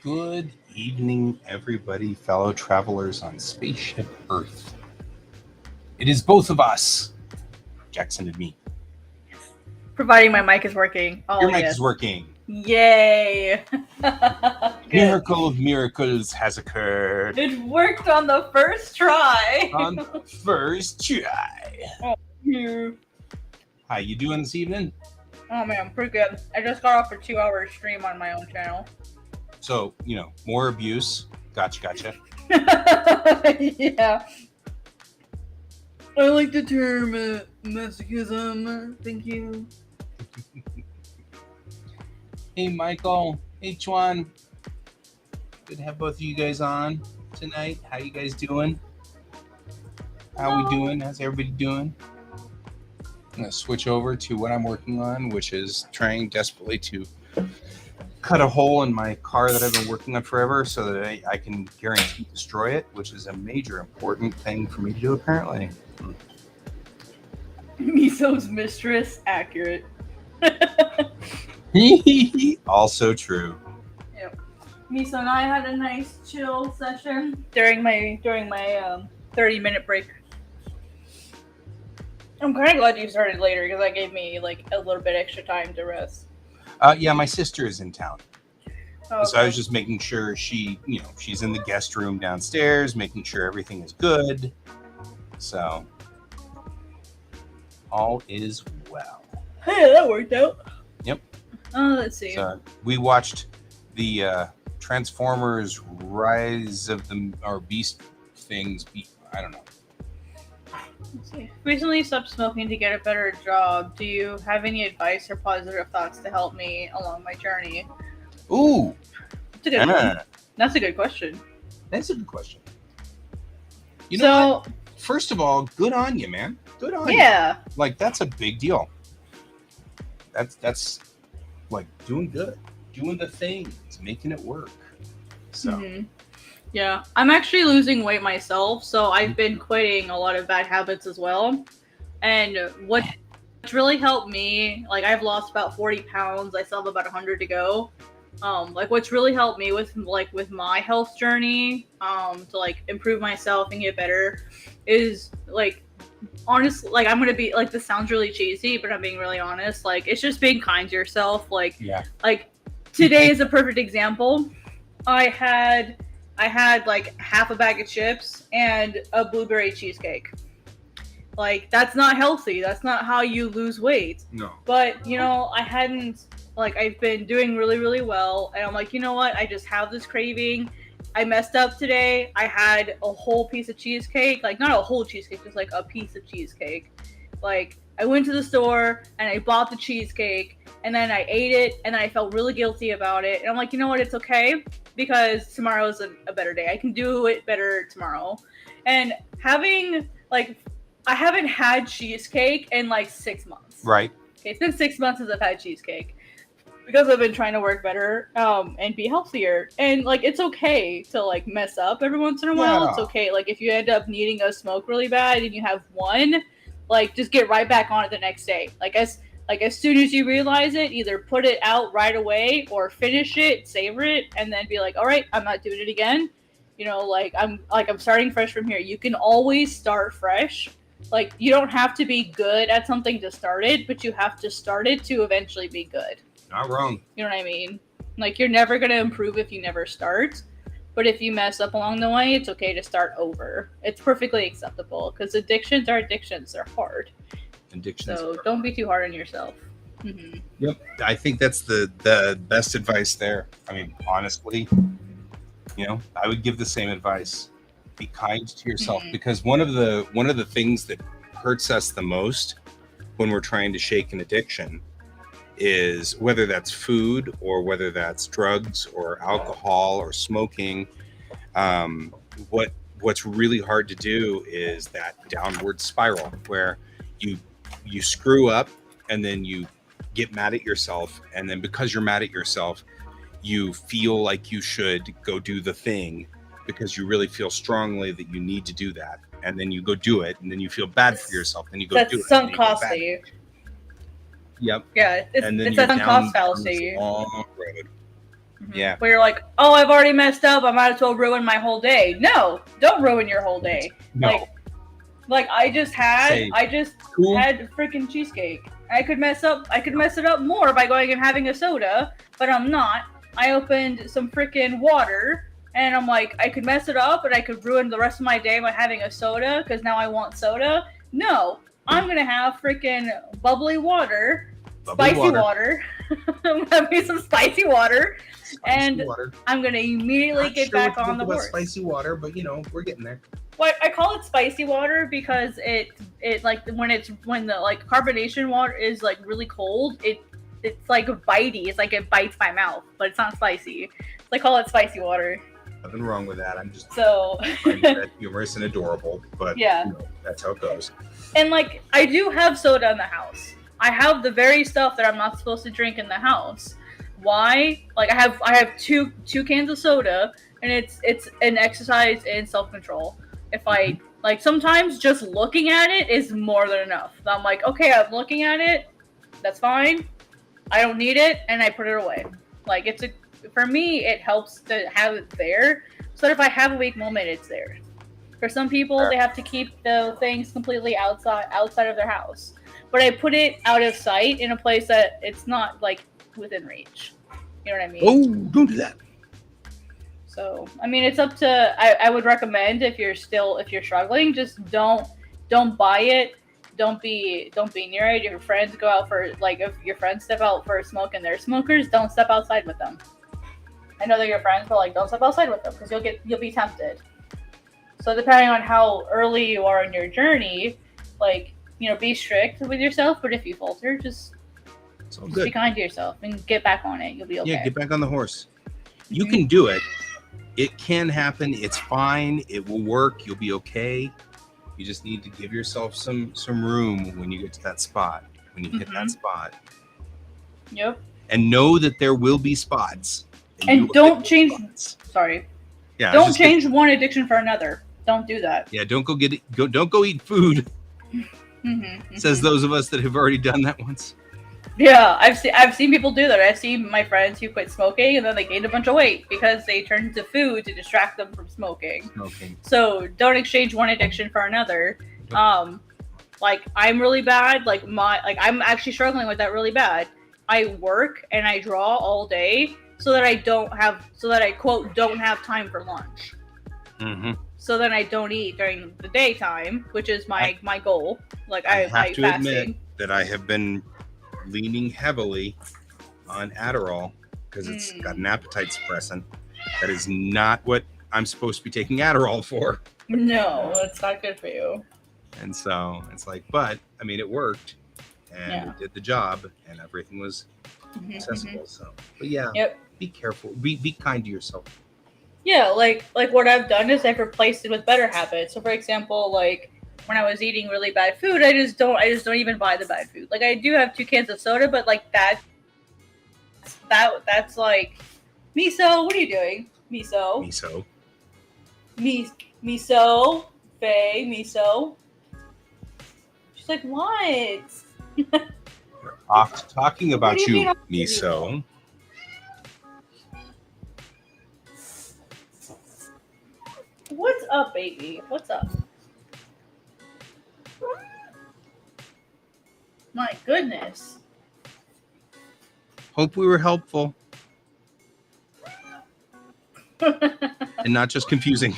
Good evening, everybody, fellow travelers on Spaceship Earth. It is both of us, Jackson and me. Providing my mic is working. Oh, your mic is working. Yay! Miracle of miracles has occurred. It worked on the first try. On the first try. Oh, you. How you doing this evening? Oh man, pretty good. I just got off a 2-hour stream on my own channel. So, more abuse. Gotcha. Yeah. I like the term masochism. Thank you. Hey, Michael. Hey, Chuan. Good to have both of you guys on tonight. How you guys doing? How we doing? How's everybody doing? I'm going to switch over to what I'm working on, which is trying desperately to cut a hole in my car that I've been working on forever so that I can guarantee destroy it, which is a major important thing for me to do, apparently. Miso's mistress, accurate. Also true. Yep. Miso and I had a nice chill session during my 30-minute break. I'm kind of glad you started later because that gave me like a little bit extra time to rest. Yeah, my sister is in town. Okay. So I was just making sure she's in the guest room downstairs, making sure everything is good. So all is well. Hey, that worked out. Yep. Let's see. So we watched the Transformers Rise of the Beast things. I don't know. Let's see. Recently stopped smoking to get a better job. Do you have any advice or positive thoughts to help me along my journey? Ooh, That's a good one. That's a good question. That's a good question. You know So, what? First of all, good on you, man. Good on you. yeah. Like, that's a big deal. That's like doing good, doing the thing, it's making it work. So Mhm. Yeah, I'm actually losing weight myself, so I've been quitting a lot of bad habits as well. And what's really helped me, like I've lost about 40 pounds. I still have about 100 to go. Like what's really helped me with my health journey, to like improve myself and get better, is like honestly, like I'm gonna be like this sounds really cheesy, but I'm being really honest. Like it's just being kind to yourself. yeah, Like today is a perfect example. I had like half a bag of chips and a blueberry cheesecake. Like that's not healthy. That's not how you lose weight. no, But you know, I hadn't like I've been doing really really well, and I'm like, you know what? I just have this craving. I messed up today. I had a whole piece of cheesecake, like not a whole cheesecake, just like a piece of cheesecake. Like I went to the store and I bought the cheesecake and then I ate it and then I felt really guilty about it. And I'm like, you know what? It's okay because tomorrow's a better day. I can do it better tomorrow. And having like I haven't had cheesecake in like 6 months. right. Okay, it's been 6 months since I've had cheesecake because I've been trying to work better, and be healthier. And like it's okay to like mess up every once in a while. Yeah. It's okay. Like if you end up needing a smoke really bad and you have one, like just get right back on it the next day. Like as soon as you realize it, either put it out right away or finish it, savor it, and then be like, all right, I'm not doing it again. You know, like I'm starting fresh from here. You can always start fresh. Like you don't have to be good at something to start it, but you have to start it to eventually be good. Not wrong. You know what I mean? Like you're never gonna improve if you never start. But if you mess up along the way, it's okay to start over. It's perfectly acceptable because addictions are addictions. They're hard. Addictions. So don't be too hard on yourself. Mm-hmm. Yep. I think that's the best advice there. I mean, honestly, I would give the same advice. Be kind to yourself, because one of the things that hurts us the most when we're trying to shake an addiction is whether that's food or whether that's drugs or alcohol or smoking. What's really hard to do is that downward spiral where you screw up and then you get mad at yourself, and then because you're mad at yourself, you feel like you should go do the thing because you really feel strongly that you need to do that, and then you go do it, and then you feel bad for yourself, then you go do it. That's sunk cost fallacy. Yep. Yeah, it's a sunk cost fallacy. Long road. Yeah. Where you're like, oh, I've already messed up. I might as well ruin my whole day. No, don't ruin your whole day. No. Like I just had freaking cheesecake. I could mess it up more by going and having a soda, but I'm not. I opened some freaking water, and I'm like, I could mess it up, and I could ruin the rest of my day by having a soda because now I want soda. No, I'm gonna have freaking spicy water. I'm gonna have some spicy water, I'm gonna immediately get back on the horse. Spicy water, but we're getting there. Well, I call it spicy water because it like when the like carbonation water is like really cold, it's like bitey. It's like it bites my mouth, but it's not spicy. So I call it spicy water. Nothing wrong with that. I'm just humorous and adorable, but yeah, that's how it goes. And like I do have soda in the house. I have the very stuff that I'm not supposed to drink in the house. Why? Like I have two cans of soda, and it's an exercise in self-control. If I like sometimes just looking at it is more than enough. I'm like, okay, I'm looking at it, that's fine. I don't need it, and I put it away. Like for me, it helps to have it there, so that if I have a weak moment, it's there. For some people, they have to keep the things completely outside of their house. But I put it out of sight in a place that it's not like within reach. You know what I mean? Oh, don't do that. So, I mean, it's up to. I would recommend if you're struggling, just don't buy it. Don't be near it. If your friends go out for if your friends step out for a smoke and they're smokers, don't step outside with them. I know they're your friends, but don't step outside with them because you'll be tempted. So depending on how early you are in your journey, like, be strict with yourself, but if you falter, just good. be kind to yourself and get back on it. You'll be okay. Yeah, get back on the horse. Mm-hmm. You can do it. It can happen. It's fine. It will work. You'll be okay. You just need to give yourself some room when you get to that spot, when you hit that spot. Yep. And know that there will be spots. And don't change. Sorry. Yeah. Don't change one addiction for another. Don't do that. Yeah. Don't go eat food. Says those of us that have already done that once. Yeah, I've seen people do that. I've seen my friends who quit smoking and then they gained a bunch of weight because they turned to food to distract them from smoking. So don't exchange one addiction for another. Like I'm really bad. Like I'm actually struggling with that really bad. I work and I draw all day so that I quote don't have time for lunch. Mm-hmm. So then I don't eat during the daytime, which is my goal. Like I have to admit that I have been leaning heavily on Adderall because it's got an appetite suppressant. That is not what I'm supposed to be taking Adderall for. No, it's not good for you. And so it's like, but I mean, it worked and it did the job and everything was accessible. So, but be careful, be kind to yourself. Yeah, like what I've done is I've replaced it with better habits. So for example, like when I was eating really bad food, I just don't even buy the bad food. Like I do have 2 cans of soda, but like that's like miso. What are you doing? Miso. Faye, miso. She's like, what? Off talking about you, miso. What's up, baby? What's up? My goodness. Hope we were helpful. And not just confusing.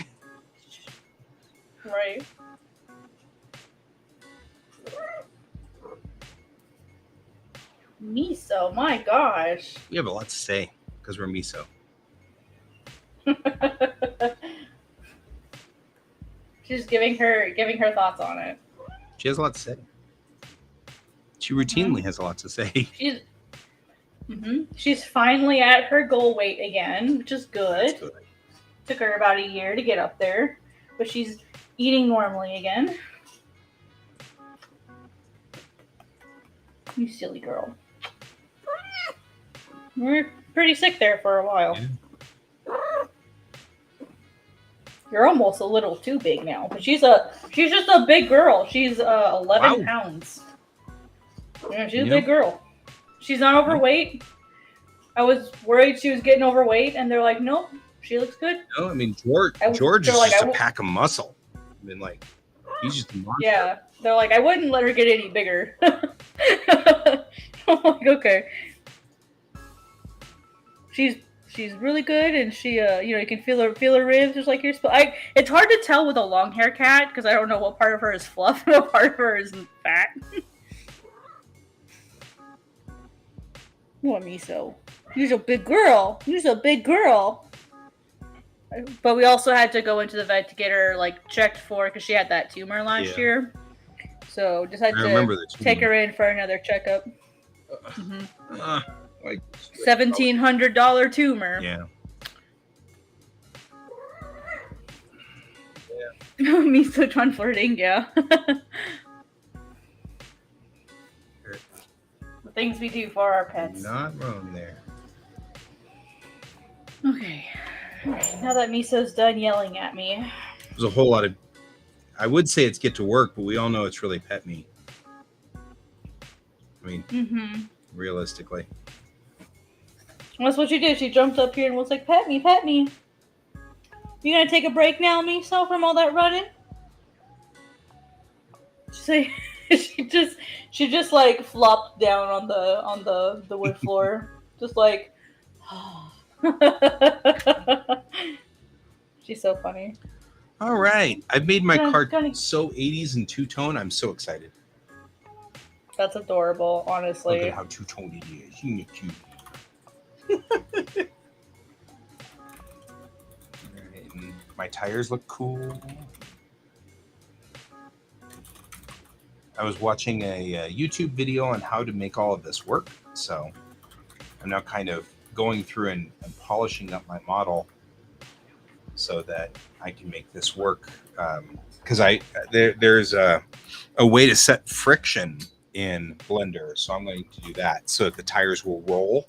Right. Miso, my gosh. We have a lot to say because we're miso. She's giving her thoughts on it. She has a lot to say. She routinely has a lot to say. She's finally at her goal weight again, which is good. Took her about a year to get up there, but she's eating normally again. You silly girl. We're pretty sick there for a while. Yeah. You're almost a little too big now, but she's just a big girl. She's 11 pounds. Yeah, she's a big girl. She's not overweight. I was worried she was getting overweight, and they're like, nope, she looks good. No, I mean George is just a pack of muscle. I mean, like he's just a monster. Yeah, they're like, I wouldn't let her get any bigger. I'm like, okay. She's really good, and she, you can feel her ribs just like you're supposed. It's hard to tell with a long hair cat because I don't know what part of her is fluff and what part of her is fat. What, miso? You're a big girl. You're a big girl. But we also had to go into the vet to get her checked for because she had that tumor last year. So just had to take her in for another checkup. $1,700 tumor. Yeah. Miso John flirting, yeah. The things we do for our pets. Not wrong there. Okay. Now that Miso's done yelling at me. There's a whole lot of... I would say it's get to work, but we all know it's really pet me. I mean, realistically. That's what she did. She jumped up here and was like, pet me, pet me. You gonna take a break now, Miso, from all that running? She just flopped down on the wood floor. Just like she's so funny. All right. I've made my card so 80s and two-tone. I'm so excited. That's adorable, honestly. Look at how two-toned it is. You need cute. My tires look cool. I was watching a YouTube video on how to make all of this work. So I'm now kind of going through and polishing up my model so that I can make this work. Because there's a way to set friction in Blender, so I'm going to do that so that the tires will roll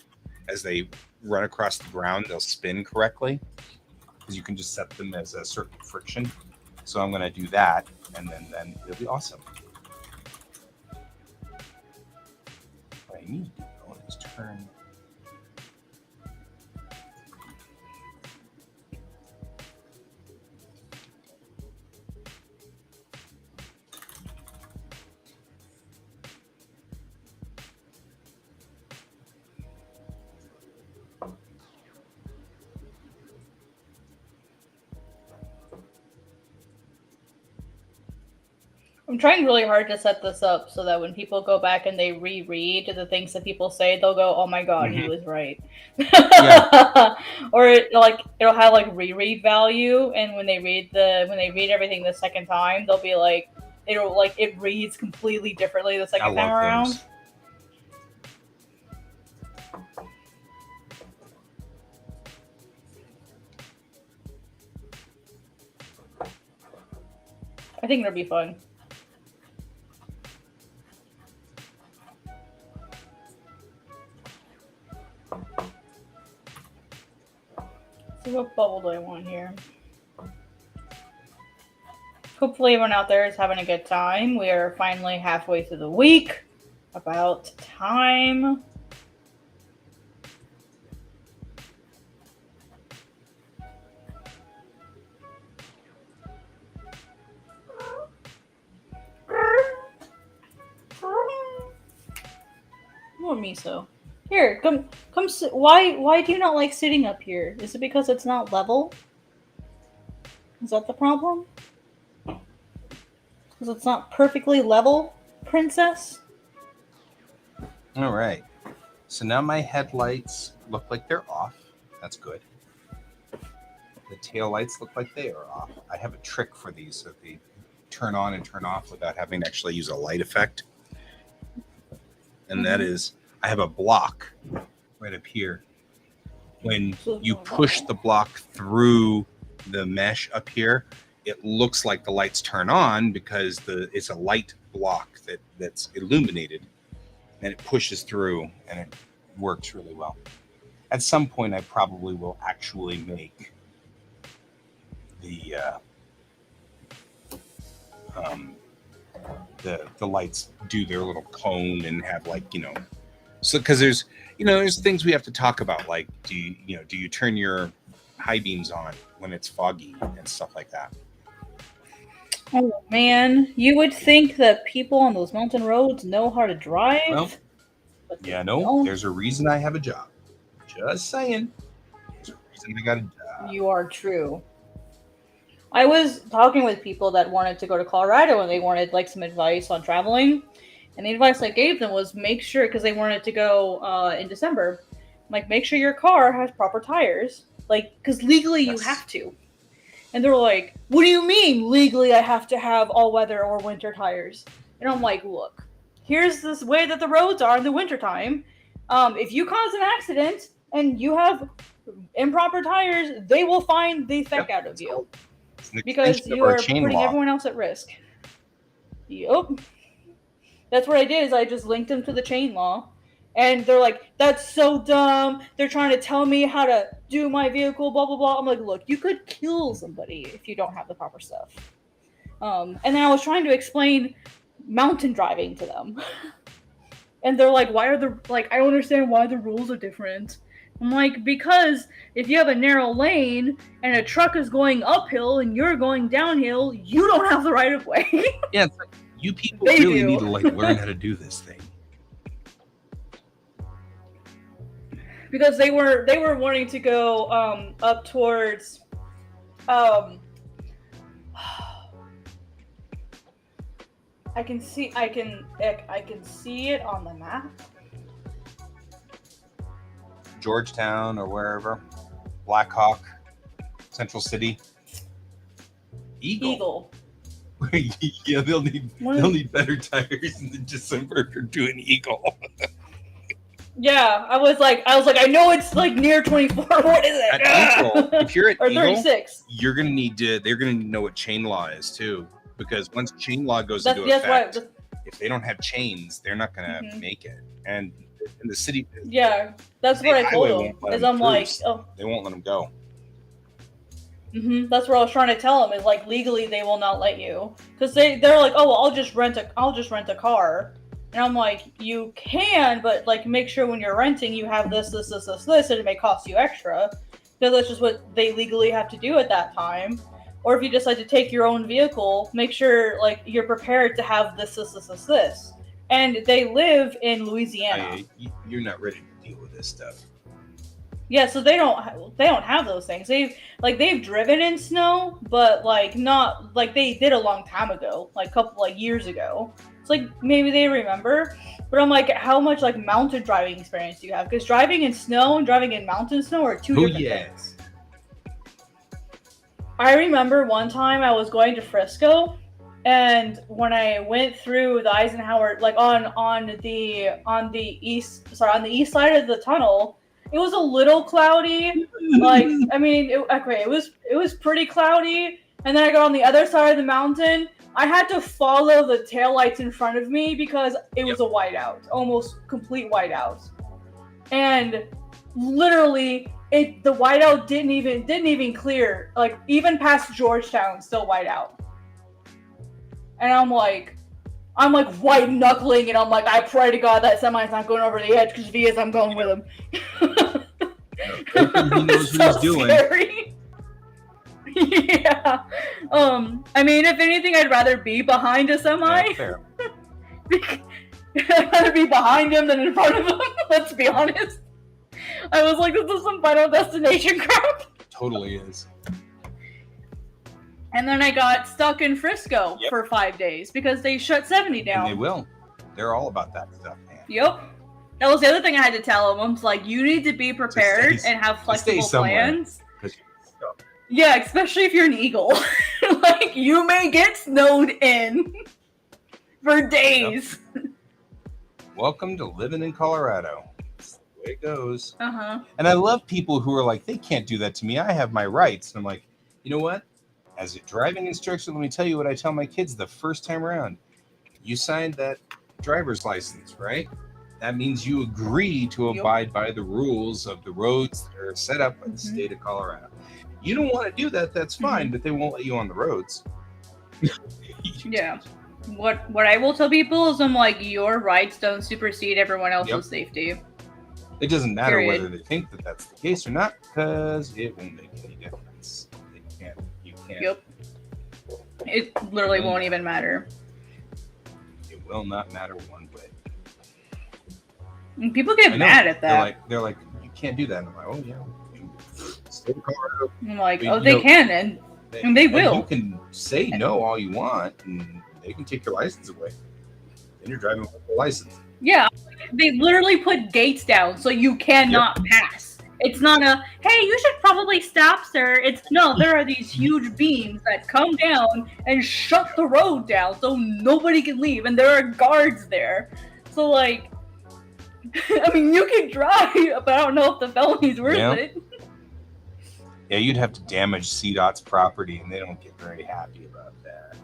as they run across the ground. They'll spin correctly because you can just set them as a certain friction. So I'm going to do that, and then it'll be awesome. What I need to do is turn. I'm trying really hard to set this up so that when people go back and they reread the things that people say, they'll go, "Oh my god, he was right." Yeah. Or it'll have like reread value, and when they read everything the second time, they'll be like, it reads completely differently the second time around. Those. I think it'll be fun. So what bubble do I want here? Hopefully everyone out there is having a good time. We are finally halfway through the week. About time. More miso. Here, come sit. Why do you not like sitting up here? Is it because it's not level? Is that the problem? Because it's not perfectly level, princess? All right. So now my headlights look like they're off. That's good. The tail lights look like they are off. I have a trick for these so they turn on and turn off without having to actually use a light effect. And that is, I have a block right up here. When you push the block through the mesh up here, it looks like the lights turn on because it's a light block that's illuminated, and it pushes through, and it works really well. At some point, I probably will actually make the lights do their little cone and have so because there's things we have to talk about, like do you turn your high beams on when it's foggy and stuff like that. Oh man, you would think that people on those mountain roads know how to drive. Well, yeah, no, there's a reason I have a job. Just saying. There's a reason I got a job. You are true. I was talking with people that wanted to go to Colorado and they wanted some advice on traveling. And the advice I gave them was make sure, because they wanted to go in December, make sure your car has proper tires. Because legally you have to. And they're like, what do you mean legally I have to have all weather or winter tires? And I'm like, look, here's this way that the roads are in the wintertime. If you cause an accident and you have improper tires, they will find the heck out of you. Because you are putting everyone else at risk. Yup. That's what I did, is I just linked them to the chain law. And they're like, that's so dumb. They're trying to tell me how to do my vehicle, blah, blah, blah. I'm like, look, you could kill somebody if you don't have the proper stuff. And then I was trying to explain mountain driving to them. And they're like, I don't understand why the rules are different. I'm like, because if you have a narrow lane and a truck is going uphill and you're going downhill, you don't have the right of way. Yeah, it's like, you people really need to learn how to do this thing. Because they were wanting to go up towards I can see it on the map. Georgetown or wherever. Blackhawk, Central City. Eagle. Yeah, they'll need better tires in December to an Eagle. Yeah, I was like, I know it's like near 24. What is it? At Eagle, if you're at or Eagle, 36. you're gonna need to. They're gonna know what chain law is too, because once chain law goes into That's effect, right. if they don't have chains, they're not gonna make it. And in the city, yeah, that's what I told them. Is I'm like, oh, they won't let them go. That's what I was trying to tell them. Is like legally they will not let you, because they're like, oh, well, I'll just rent a car. And I'm like, you can, but like make sure when you're renting you have this, and it may cost you extra. Because that's just what they legally have to do at that time. Or if you decide to take your own vehicle, make sure like you're prepared to have this. And they live in Louisiana. You're not ready to deal with this stuff. Yeah, so they don't have those things. They've driven in snow, but like not like they did a long time ago, like a couple like years ago. It's like maybe they remember, but I'm like, how much like mountain driving experience do you have? Because driving in snow and driving in mountain snow are two different things. I remember one time I was going to Frisco, and when I went through the Eisenhower, like on the east side of the tunnel, it was a little cloudy. Like, I mean, it was pretty cloudy. And then I got on the other side of the mountain. I had to follow the taillights in front of me because it was a whiteout, almost complete whiteout. And literally, the whiteout didn't even clear. Like, even past Georgetown, still whiteout. And I'm like white knuckling, and I'm like, I pray to God that semi's not going over the edge, because if he is, I'm going with him. He knows what he's doing. Scary. Yeah. I mean, if anything, I'd rather be behind a semi. Yeah, fair. I'd rather be behind him than in front of him. Let's be honest. I was like, this is some Final Destination crap. Totally is. And then I got stuck in Frisco for 5 days because they shut 70 down. And they will. They're all about that stuff, man. Yep. That was the other thing I had to tell them. I was like, you need to be prepared and have flexible plans. Yeah, especially if you're an Eagle. Like, you may get snowed in for days. Yep. Welcome to living in Colorado. That's the way it goes. Uh-huh. And I love people who are like, they can't do that to me. I have my rights. And I'm like, you know what? As a driving instructor, let me tell you what I tell my kids the first time around. You signed that driver's license, right? That means you agree to abide by the rules of the roads that are set up by the state of Colorado. You don't want to do that, that's fine, but they won't let you on the roads. Yeah. What I will tell people is, I'm like, your rights don't supersede everyone else's safety. It doesn't matter whether they think that that's the case or not, because it won't make any difference. You can't. Yep. It literally won't even matter. It will not matter one bit. And people get mad at that. They're like, you can't do that. And I'm like, oh yeah, state of Colorado. I'm like, they can, and they will. You can say no all you want, and they can take your license away. Then you're driving with a license. Yeah, they literally put gates down so you cannot pass. It's not a, hey, you should probably stop, sir. No, there are these huge beams that come down and shut the road down so nobody can leave, and there are guards there. So, like, I mean, you can drive, but I don't know if the felony's worth it. Yeah, you'd have to damage CDOT's property, and they don't get very happy about that.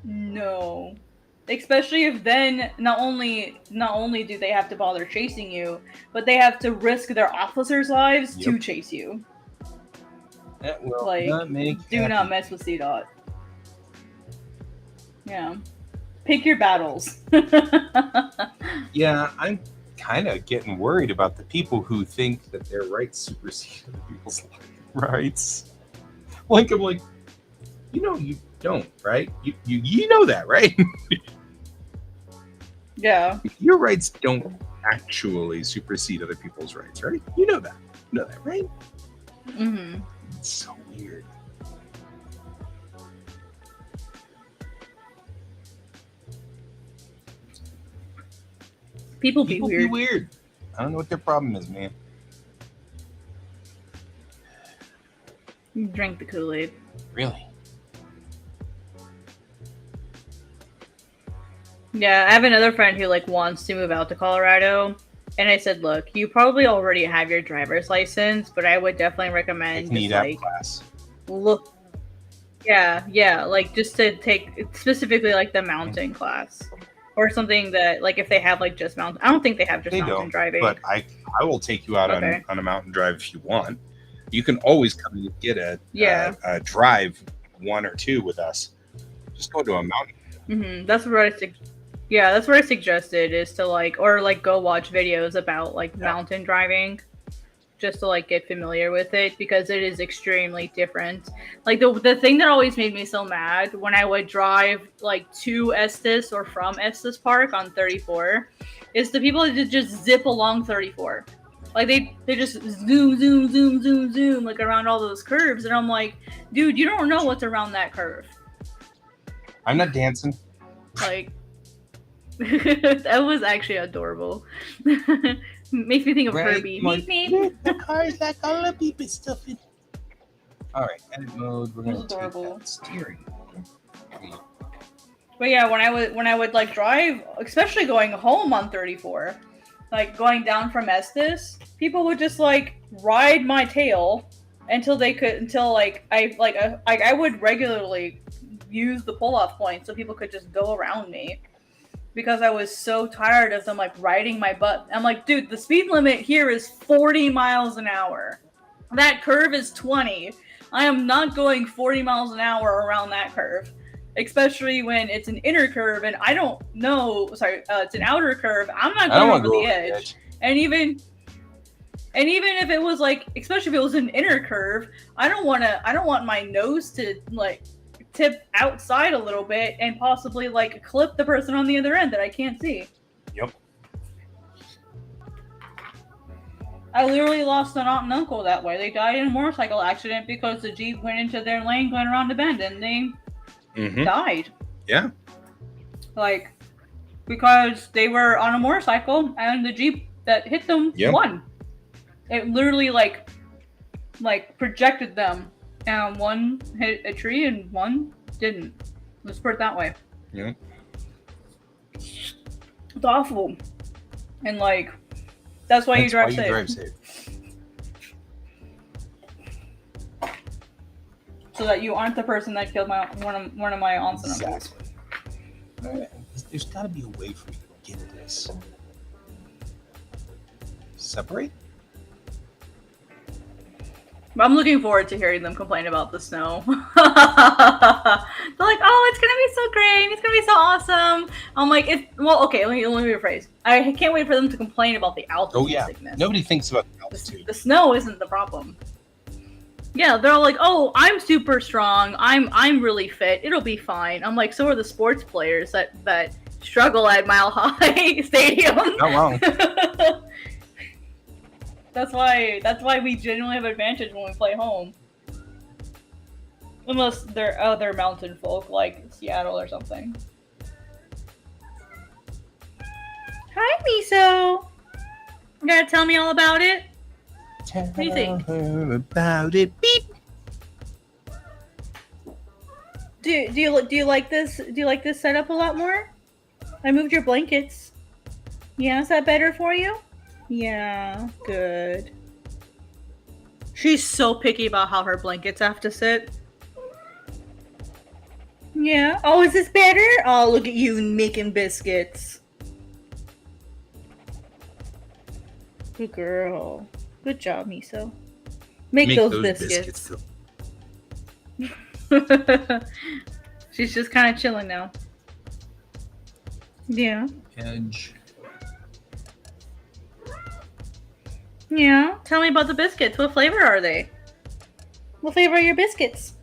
No. Especially if then not only do they have to bother chasing you, but they have to risk their officers' lives to chase you. That will not make not mess with CDOT. Yeah. Pick your battles. Yeah, I'm kind of getting worried about the people who think that their rights supersede other people's rights. Like, I'm like, you don't, right? You know that, right? Yeah. Your rights don't actually supersede other people's rights, right? You know that. You know that, right? Mm-hmm. It's so weird. People be weird. I don't know what their problem is, man. Drink the Kool-Aid. Really? Yeah, I have another friend who like wants to move out to Colorado, and I said, look, you probably already have your driver's license, but I would definitely recommend Take an just EDAP like class. look. Yeah, like just to take specifically like the mountain class or something that like if they have like just mountain. I don't think they have just They mountain don't, driving. but I will take you out Okay. on a mountain drive if you want. You can always come and get a drive 1 or 2 with us. Just go to a mountain. That's what that's what I suggested is to like or like go watch videos about like mountain driving. Just to like get familiar with it because it is extremely different. Like the thing that always made me so mad when I would drive like to Estes or from Estes Park on 34 is the people that just zip along 34. Like they just zoom like around all those curves, and I'm like, dude, you don't know what's around that curve. I'm not dancing. Like that was actually adorable. Makes me think of Herbie. The car's like all the people stuff in. All right, edit mode. We're gonna take that steering. But yeah, when I would like drive, especially going home on 34, like going down from Estes, people would just like ride my tail until I would regularly use the pull off point so people could just go around me. Because I was so tired of them like riding my butt. I'm like, dude, the speed limit here is 40 miles an hour. That curve is 20. I am not going 40 miles an hour around that curve. Especially when it's an inner curve and I don't know, it's an outer curve. I'm not going over the edge. And even if it was like, especially if it was an inner curve, I don't want my nose to like tip outside a little bit and possibly like clip the person on the other end that I can't see. Yep. I literally lost an aunt and uncle that way. They died in a motorcycle accident because the Jeep went into their lane going around the bend and they died. Yeah. Like, because they were on a motorcycle and the Jeep that hit them won. It literally like projected them. And one hit a tree and one didn't. Let's put it that way. Yeah. It's awful. And like, that's why you drive safe. So that you aren't the person that killed one of my aunts and uncles. Exactly. There's got to be a way for me to get this. Separate? I'm looking forward to hearing them complain about the snow. They're like, oh, it's going to be so great. It's going to be so awesome. I'm like, okay, let me rephrase. I can't wait for them to complain about the altitude sickness. Nobody thinks about the altitude. The snow isn't the problem. Yeah, they're all like, oh, I'm super strong. I'm really fit. It'll be fine. I'm like, so are the sports players that struggle at Mile High Stadium. Not wrong. That's why we genuinely have advantage when we play home. Unless they're other mountain folk like Seattle or something. Hi, Miso. You gotta tell me all about it. What do you think? Her about it. Beep. Do you like this? Do you like this setup a lot more? I moved your blankets. Yeah, is that better for you? Yeah, good. She's so picky about how her blankets have to sit. Yeah. Oh, is this better? Oh, look at you making biscuits. Good girl. Good job, Miso. Make those biscuits. She's just kind of chilling now. Yeah. Edge. Yeah. Tell me about the biscuits. What flavor are they? What flavor are your biscuits?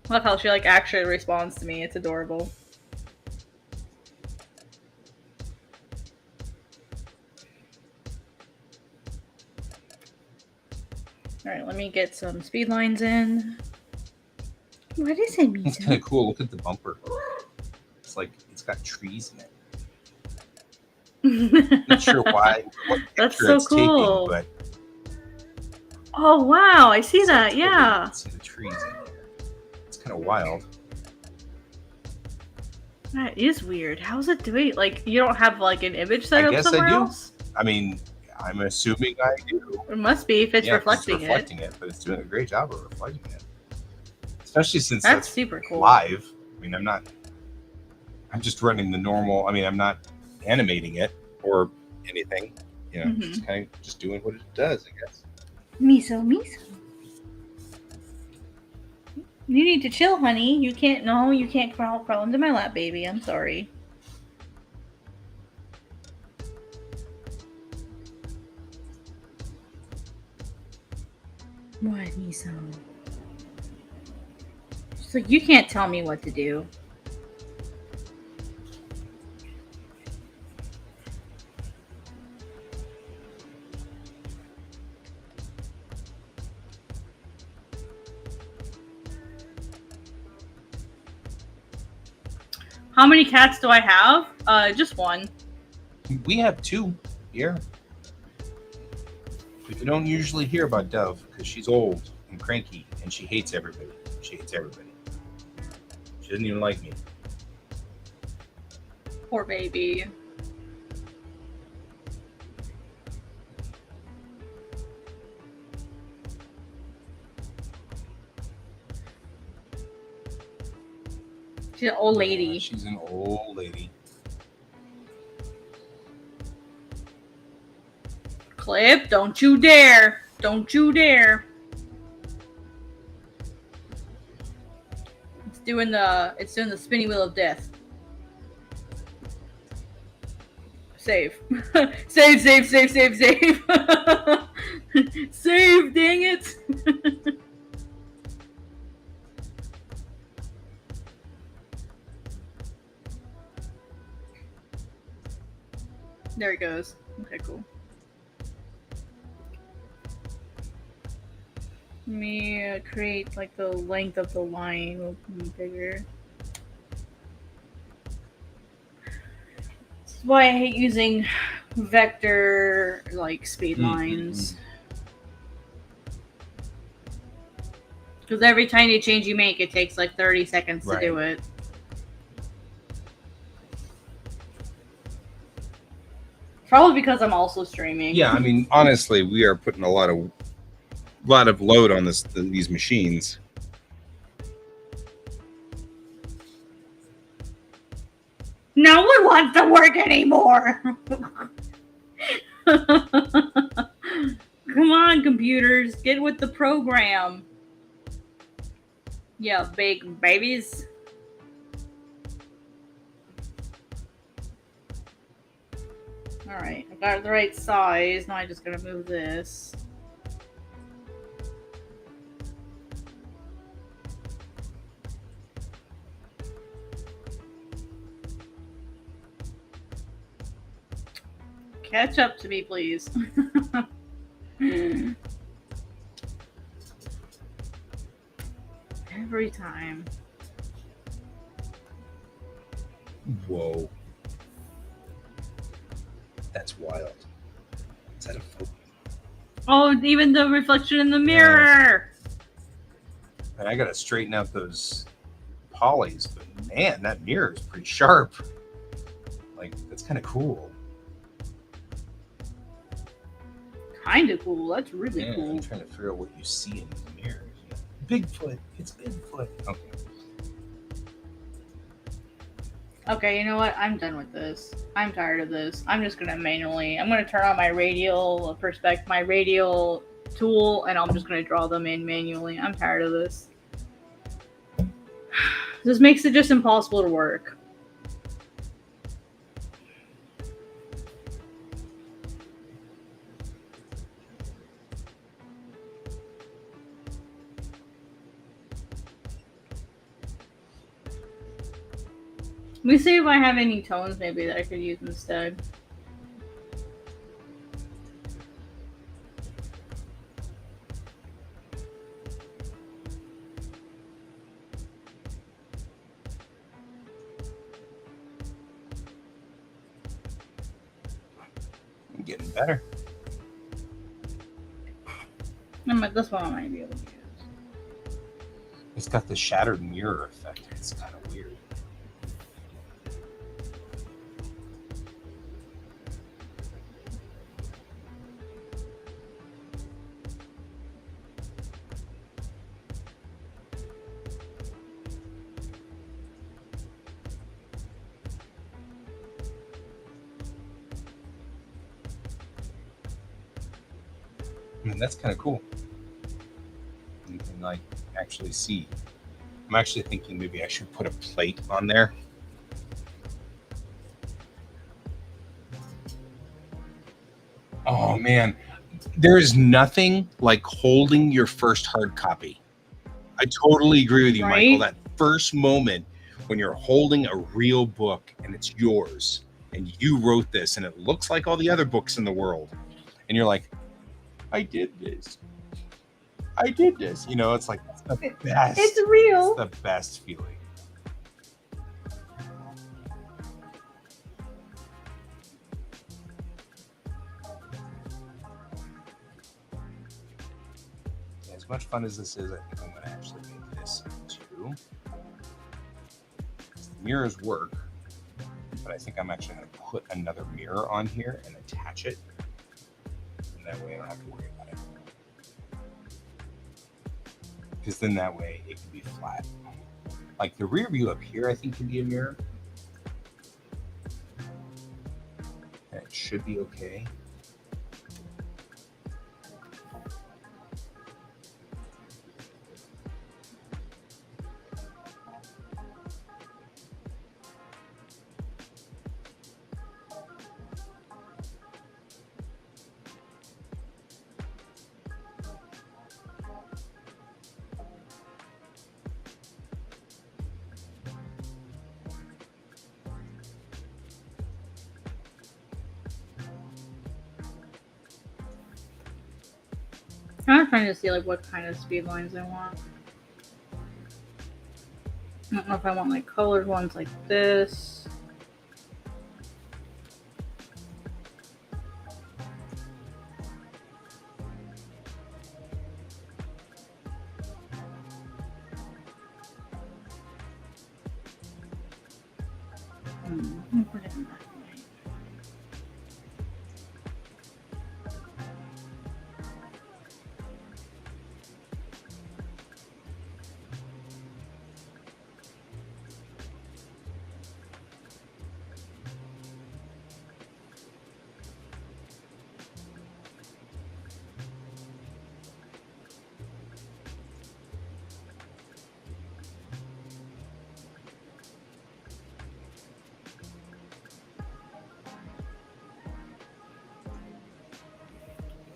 Love how she like actually responds to me. It's adorable. Alright, let me get some speed lines in. What is it, Miso? It's kind of cool. Look at the bumper. It's like it's got trees in it. Not sure why. That's so cool. Taking, but oh wow, I see that. Yeah. See the trees in it. It's kind of wild. That is weird. How's it doing? Like, you don't have like an image set I up guess I somewhere do. else? I mean, I'm assuming I do. It must be if it's Yeah, 'cause reflecting it, but it's doing a great job of reflecting it. Especially since That's that's super cool. live. I mean, I'm just running the normal. I mean, I'm not animating it or anything. You know, just kind of just doing what it does, I guess. Miso. You need to chill, honey. You can't crawl into my lap, baby. I'm sorry. What, Miso? She's like, you can't tell me what to do. How many cats do I have? Just one. We have 2 here. But you don't usually hear about Dove because she's old and cranky and she hates everybody. She doesn't even like me. Poor baby. She's an old lady. Yeah, she's an old lady. Clip, don't you dare. Don't you dare. It's doing the spinny wheel of death. Save. Save. Save, dang it. There it goes. Okay, cool. Let me create like the length of the line will be bigger. This is why I hate using vector like speed lines. Because every tiny change you make, it takes like 30 seconds to do it. Probably because I'm also streaming. Yeah, I mean, honestly, we are putting a lot of load on these machines. No one wants to work anymore. Come on, computers, get with the program. Yeah, big babies. Alright, I got it the right size. Now I'm just gonna move this. Catch up to me, please. Every time. Whoa. That's wild. Is that a photo? Oh, even the reflection in the mirror. And I gotta straighten out those polys, but man, that mirror is pretty sharp. Like, that's kind of cool. Kind of cool. That's really cool. I'm trying to figure out what you see in the mirror. Bigfoot. It's Bigfoot. Okay. Okay, you know what? I'm done with this. I'm tired of this. I'm just gonna I'm gonna turn on my radial tool, and I'm just gonna draw them in manually. I'm tired of this. This makes it just impossible to work. Let me see if I have any tones maybe that I could use instead. I'm getting better. This one I might be able to use. It's got the shattered mirror effect. It's kind of weird. And that's kind of cool. You can like actually see. I'm actually thinking maybe I should put a plate on there. Oh man, there is nothing like holding your first hard copy. I totally agree with you, Michael. Right? That first moment when you're holding a real book and it's yours and you wrote this and it looks like all the other books in the world and you're like, I did this. I did this. You know, it's like it's the best. It's real. It's the best feeling. As much fun as this is, I think I'm going to actually make this too. The mirrors work, but I think I'm actually going to put another mirror on here and attach it. And that way I don't have to worry about it. Because then that way it can be flat. Like the rear view up here, I think can be a mirror. And it should be okay. I'm trying to see like what kind of speed lines I want. I don't know if I want like colored ones like this. Put it in that way.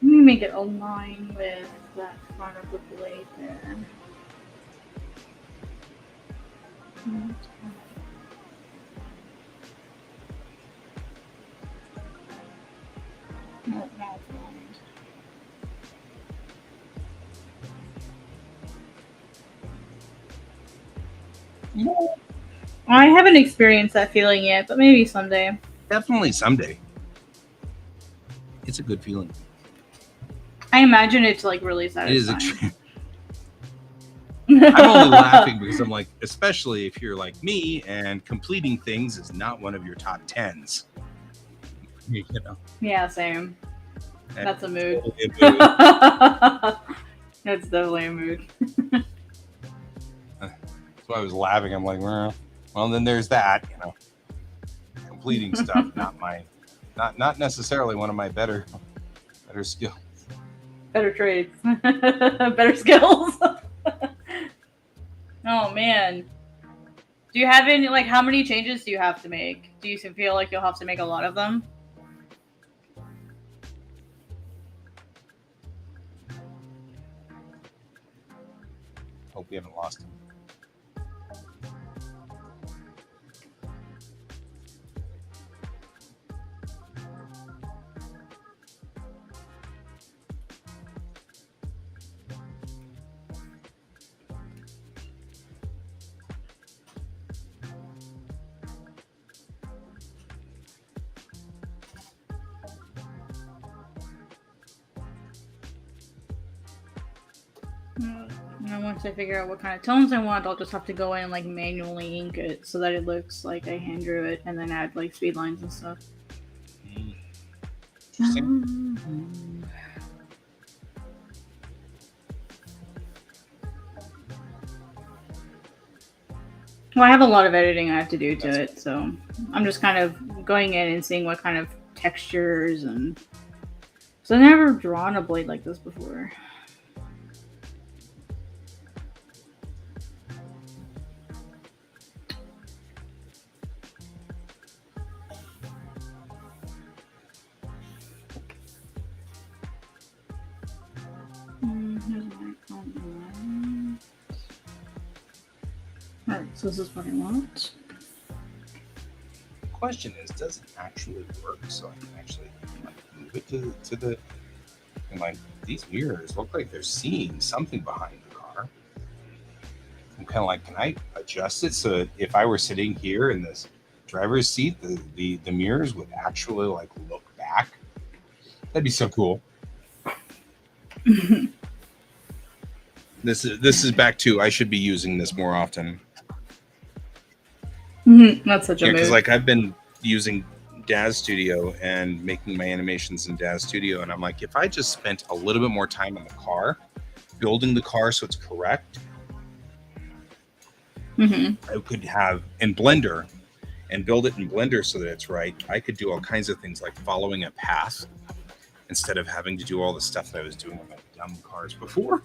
Let me make it align with that front of the blade there. No, now it's aligned. No. I haven't experienced that feeling yet, but maybe someday. Definitely someday. It's a good feeling. I imagine it's like really It satisfying. is extreme. I'm only laughing because I'm like, especially if you're like me and completing things is not one of your top 10s. You know, Yeah, same. and That's a mood. totally a mood. That's definitely a mood. That's why I was laughing. I'm like, well, then there's that, you know. Completing stuff, not necessarily one of my better skills. Better trades. Better skills. Oh man. Do you have any like how many changes do you have to make? Do you feel like you'll have to make a lot of them? Hope we haven't lost him. And once I figure out what kind of tones I want, I'll just have to go in and like manually ink it so that it looks like I hand drew it, and then add like speed lines and stuff. Interesting. Well, I have a lot of editing I have to do to it, so I'm just kind of going in and seeing what kind of textures and So I've never drawn a blade like this before. Here's my comment. Alright, so this is what I want. The question is, does it actually work? So I can actually like, move it to the and like these mirrors look like they're seeing something behind the car. I'm kind of like, can I adjust it so that if I were sitting here in this driver's seat, the mirrors would actually like look back? That'd be so cool. This is back to I should be using this more often. That's such a Yeah, because mood. like I've been using Daz Studio and making my animations in Daz Studio, and I'm like, if I just spent a little bit more time in the car, building the car so it's correct, I could have in Blender and build it in Blender so that it's right. I could do all kinds of things like following a path instead of having to do all the stuff that I was doing on my dumb cars before.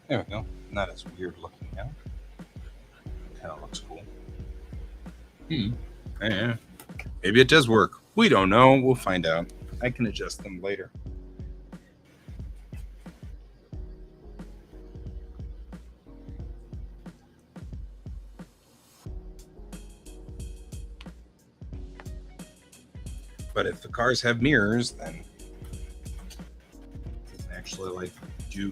There we go. Not as weird looking now. Kind of looks cool. Yeah. Maybe it does work. We don't know. We'll find out. I can adjust them later. But if the cars have mirrors, then you can actually like do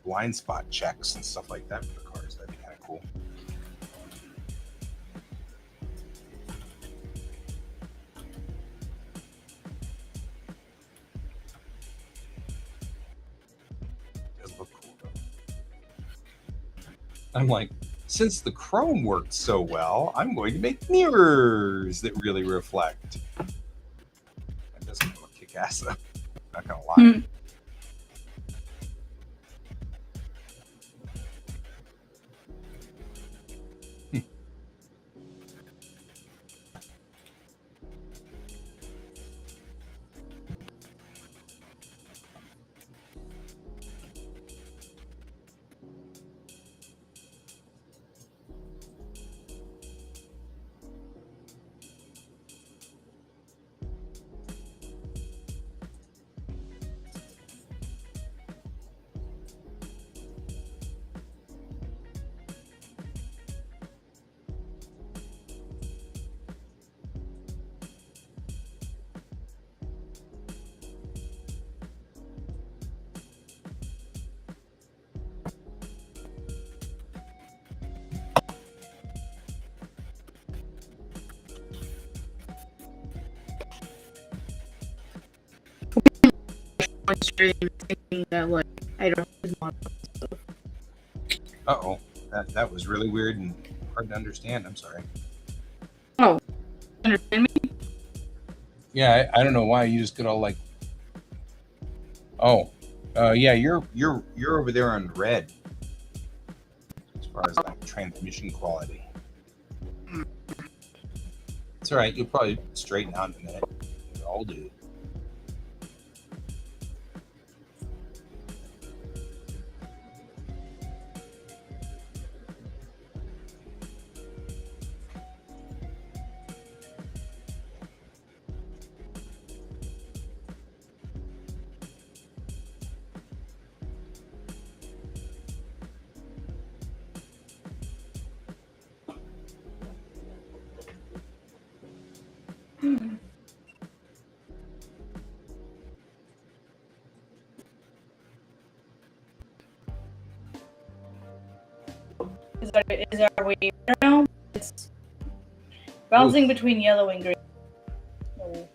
blind spot checks and stuff like that for the cars. That'd be kind of cool. It does look cool though. I'm like, since the chrome worked so well, I'm going to make mirrors that really reflect. That doesn't look kick-ass though. Not gonna lie. thinking that like I don't use mono. Uh-oh. That was really weird and hard to understand. I'm sorry. Oh, understand me? Yeah, I don't know why you just get all like. Oh, yeah, you're over there on red as far as like transmission quality. It's all right. You'll probably straighten out in a minute. We all do. Is our wave now? It's bouncing between yellow and green. Oh.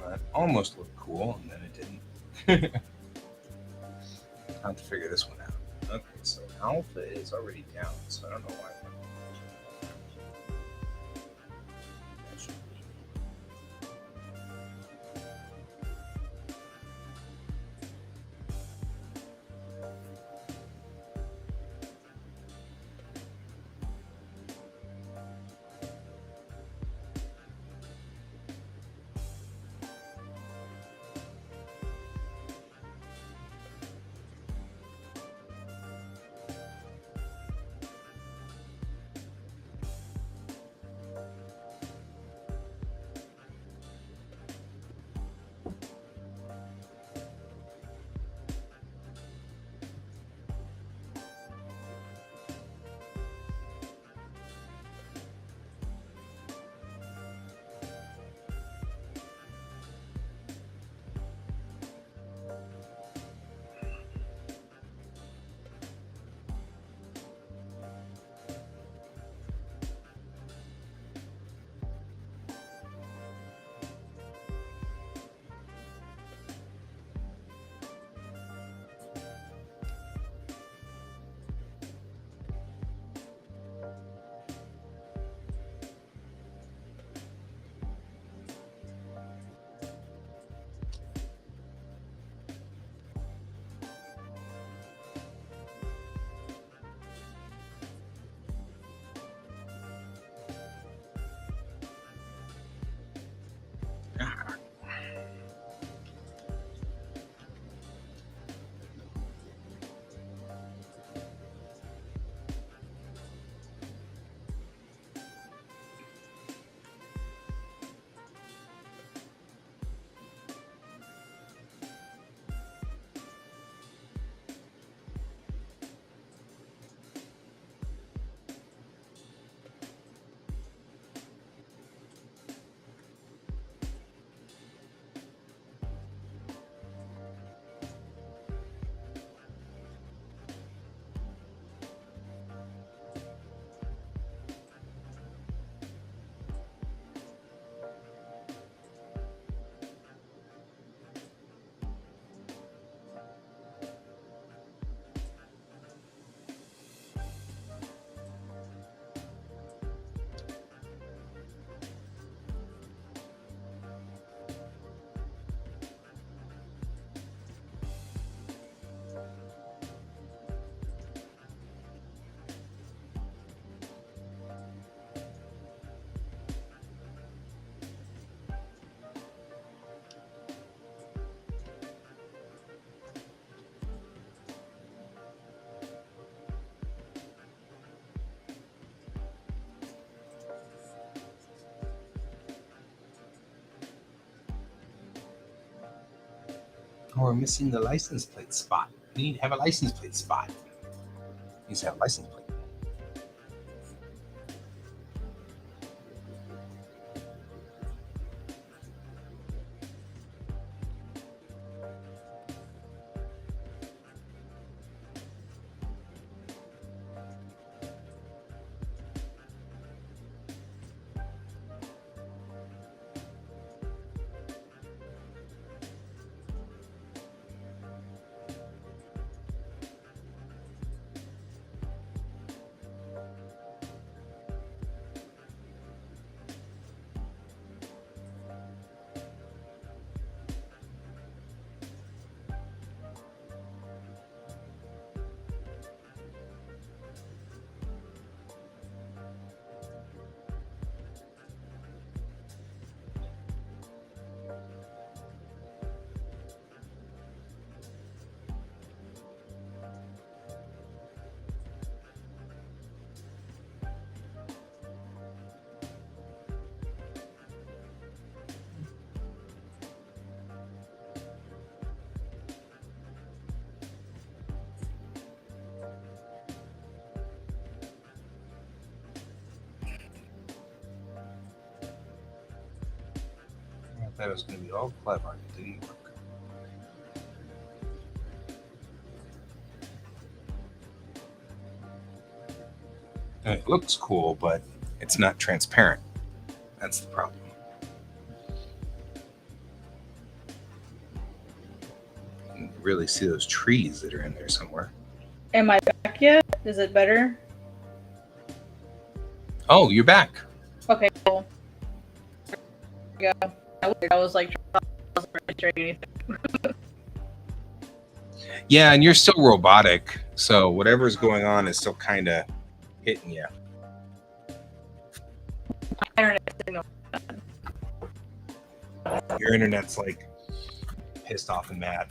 Well, that almost looked cool, and then it didn't. I'll have to figure this one out. Okay, so alpha is already down, so I don't know why. That should be. Oh, we're missing the license plate spot. We need to have a license plate spot. Needs to have a license plate. I thought it was going to be all clever. It didn't work. And it looks cool, but it's not transparent. That's the problem. You can really see those trees that are in there somewhere. Am I back yet? Is it better? Oh, you're back. Okay, cool. Yeah, I was like, I wasn't registering anything. Yeah, and you're still robotic, so whatever's going on is still kind of hitting you. Your internet's like pissed off and mad.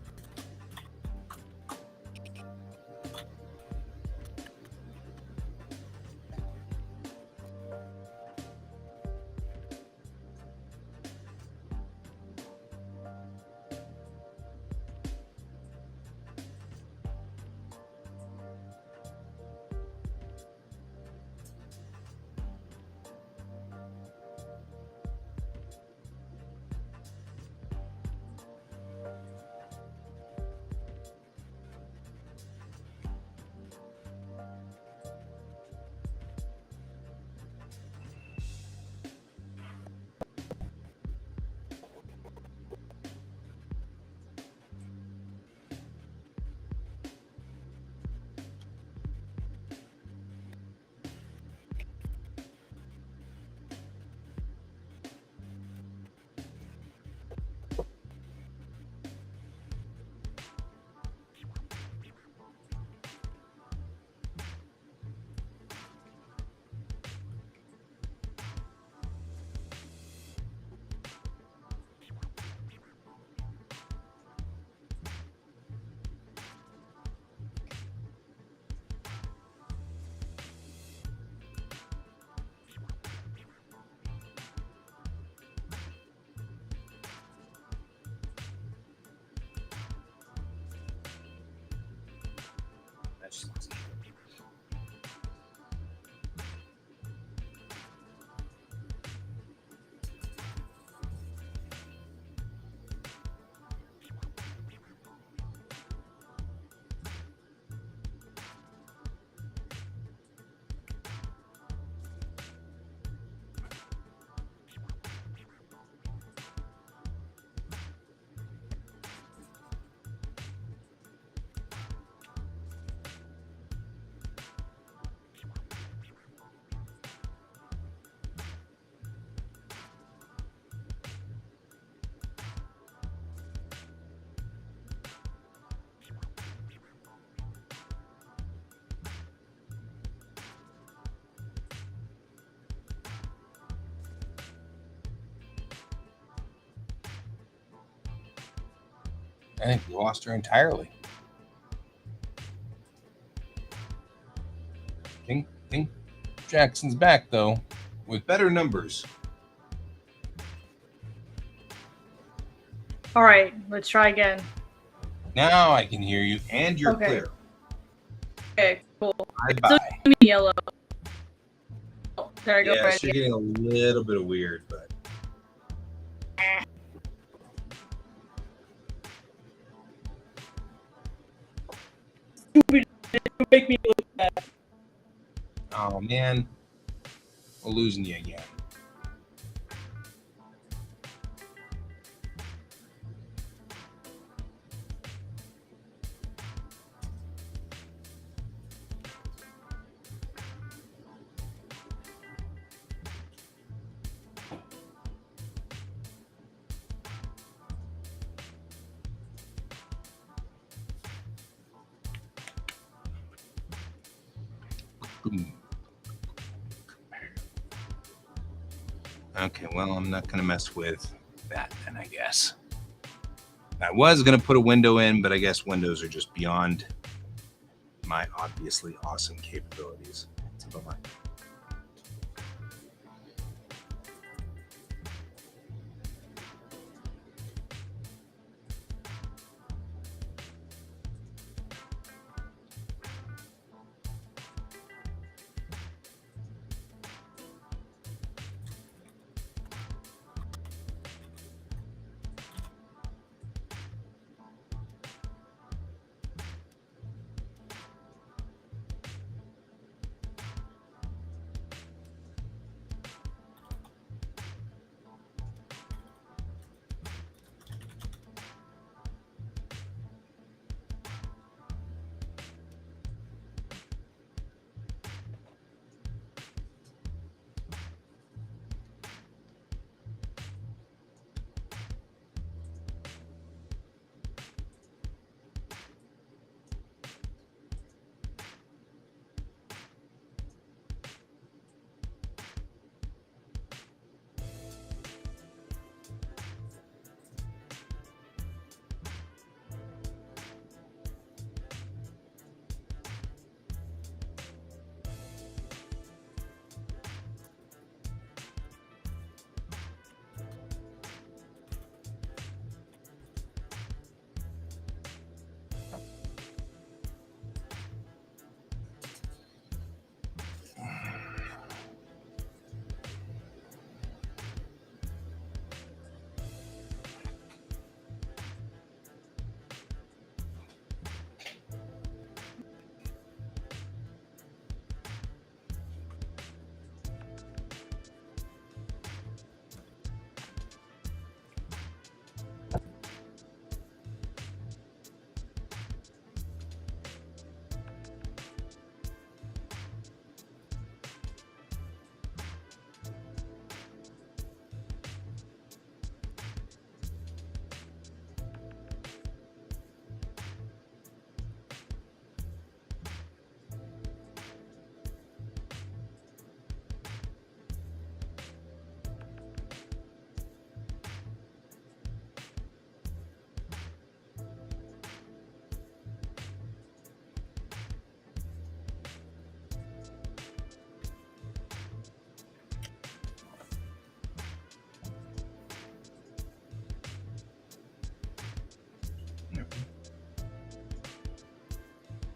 I think we lost her entirely. Think Jackson's back though, with better numbers. All right, let's try again. Now I can hear you, and you're Okay. clear. Okay, cool. Bye-bye. So yellow. Oh, there I go. Yes, you're getting a little bit of weird, but... Make me look bad. Oh, man. We're losing you again. Okay, well, I'm not going to mess with that then, I guess. I was going to put a window in, but I guess windows are just beyond my obviously awesome capabilities. It's a bummer.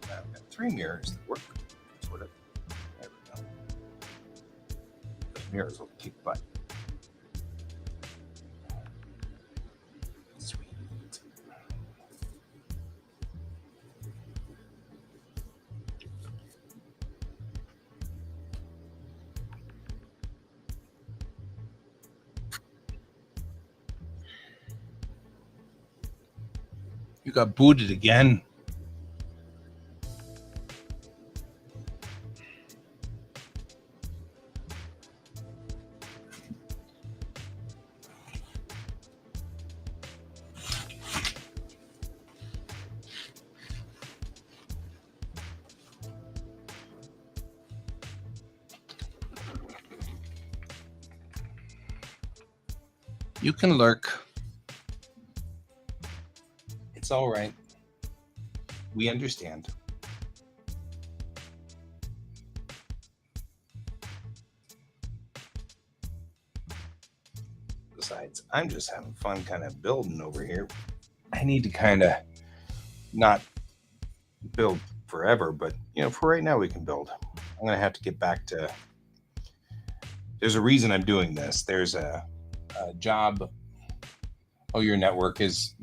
I've got 3 mirrors that work. Sort of. There we go. Those mirrors will kick butt. Sweet. You got booted again. You can lurk. It's all right. We understand. Besides, I'm just having fun kind of building over here. I need to kind of not build forever, but for right now we can build. I'm gonna have to get back to. There's a reason I'm doing this. There's a job. Oh, your network is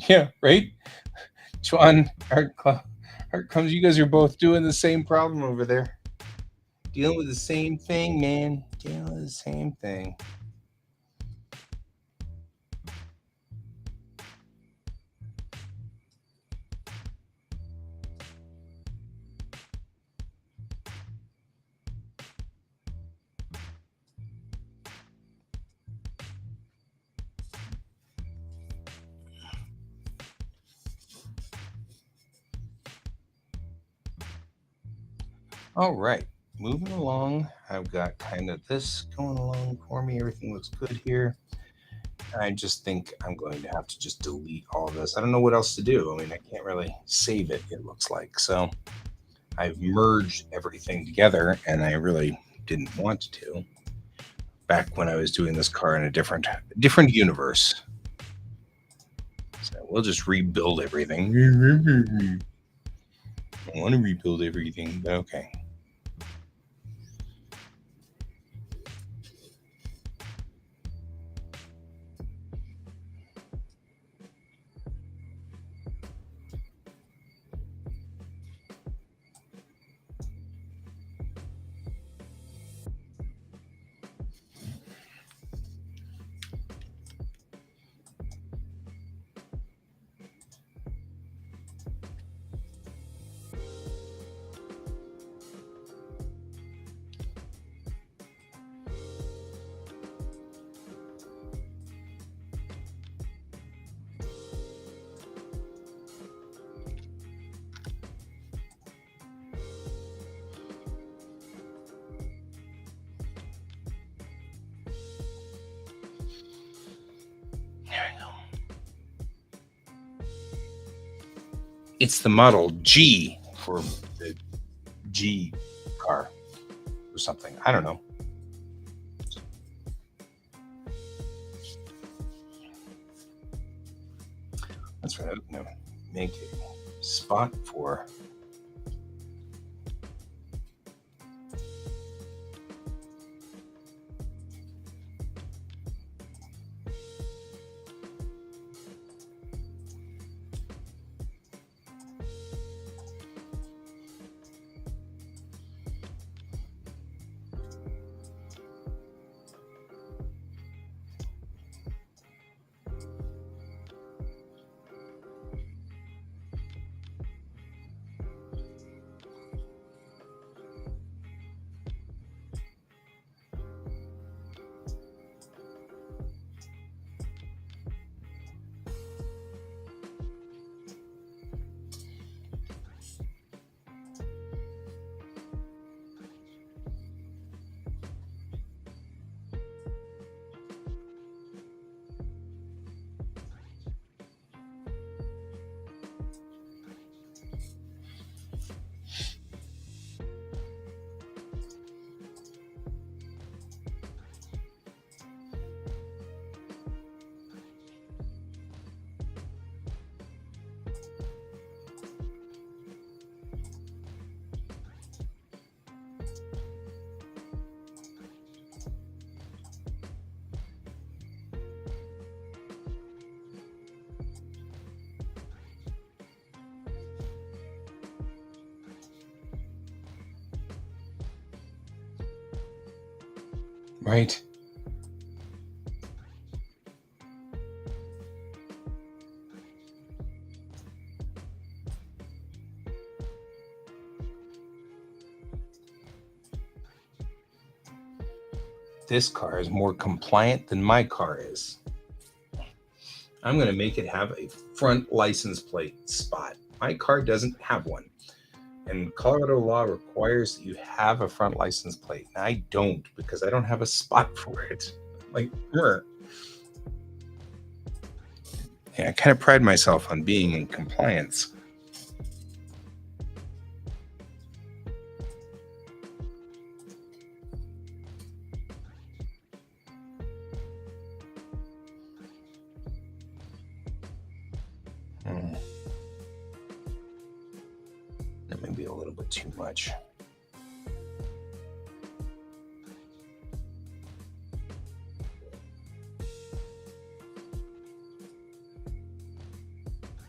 right. Chuan, Art comes. You guys are both doing the same problem over there. Dealing with the same thing, man. Dealing with the same thing. All right, moving along. I've got kind of this going along for me. Everything looks good here. I just think I'm going to have to just delete all of this. I don't know what else to do. I mean, I can't really save it, it looks like. So I've merged everything together, and I really didn't want to back when I was doing this car in a different universe. So we'll just rebuild everything. I want to rebuild everything, but okay. It's the Model G for the G car or something. I don't know. That's right. I'm going to make a spot for. Right. This car is more compliant than my car is. I'm going to make it have a front license plate spot. My car doesn't have one. And Colorado law requires that you have a front license plate. And I don't, because I don't have a spot for it. Like, yeah, I kind of pride myself on being in compliance. a little bit too much.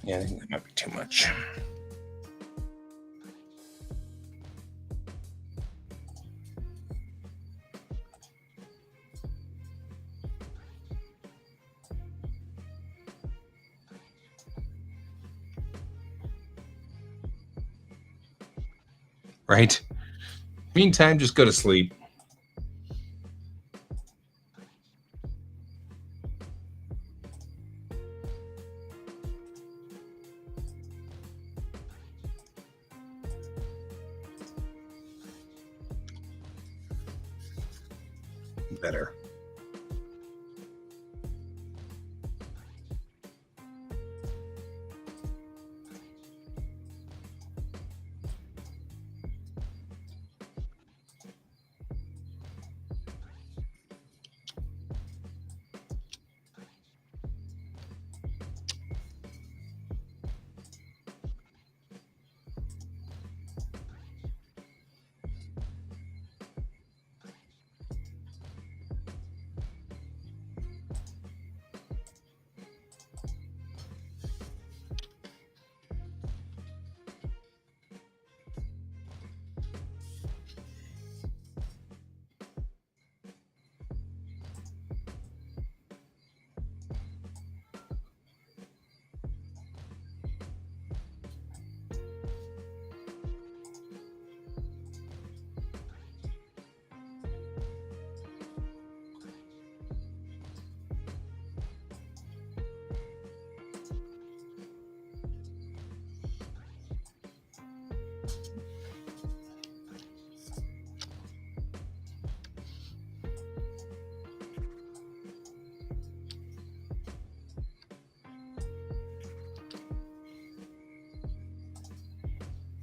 Yeah, I think that might be too much. Right? Meantime, just go to sleep. Better.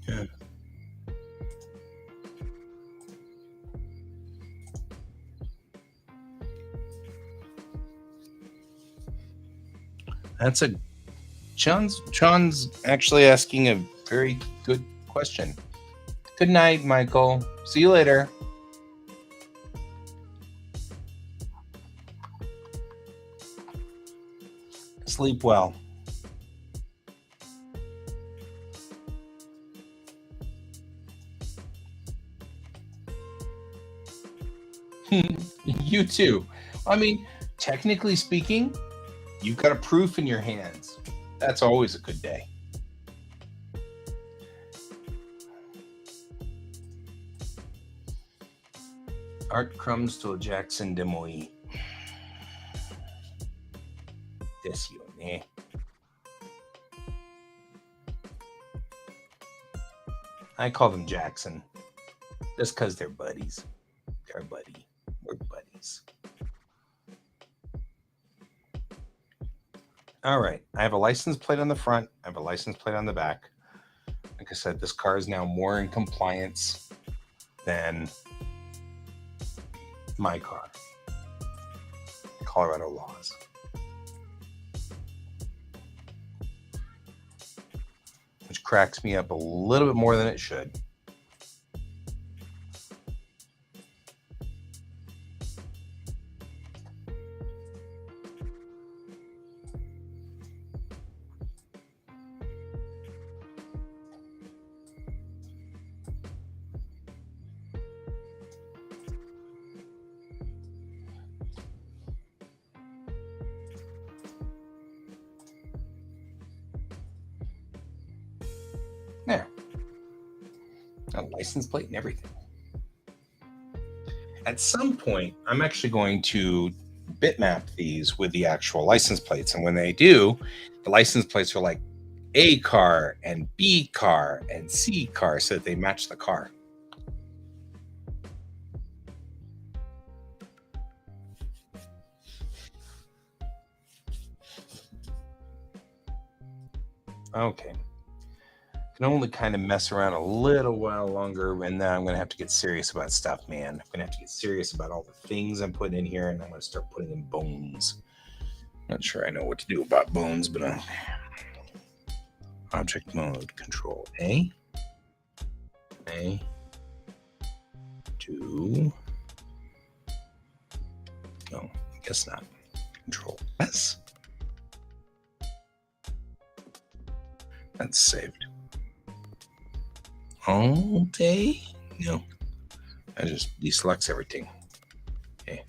Yeah. That's a John's actually asking a very good question. Good night, Michael. See you later. Sleep well. You too. I mean, technically speaking, you've got a proof in your hands. That's always a good day. Art crumbs to Jackson de Moi. Desu yo ne. I call them Jackson. Just because they're buddies. They're a buddy. We're buddies. All right. I have a license plate on the front. I have a license plate on the back. Like I said, this car is now more in compliance than my car. Colorado laws. Which cracks me up a little bit more than it should. There. A license plate and everything. At some point, I'm actually going to bitmap these with the actual license plates. And when they do, the license plates are like A car and B car and C car so that they match the car. Okay. Can only kind of mess around a little while longer, and then I'm going to have to get serious about stuff, man. I'm going to have to get serious about all the things I'm putting in here, and I'm going to start putting in bones. Not sure I know what to do about bones, but object mode, control A. A, 2. No, I guess not. Control S. That's saved. All day? No. I just deselects everything. Okay.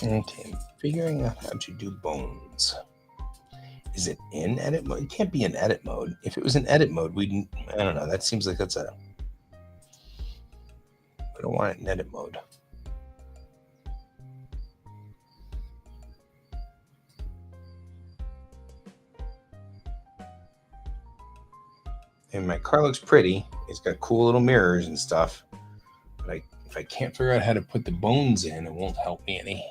Okay, figuring out how to do bones. Is it in edit mode? It can't be in edit mode. If it was in edit mode, I don't know. That seems like we don't want it in edit mode. And my car looks pretty. It's got cool little mirrors and stuff. But if I can't figure out how to put the bones in, it won't help me any.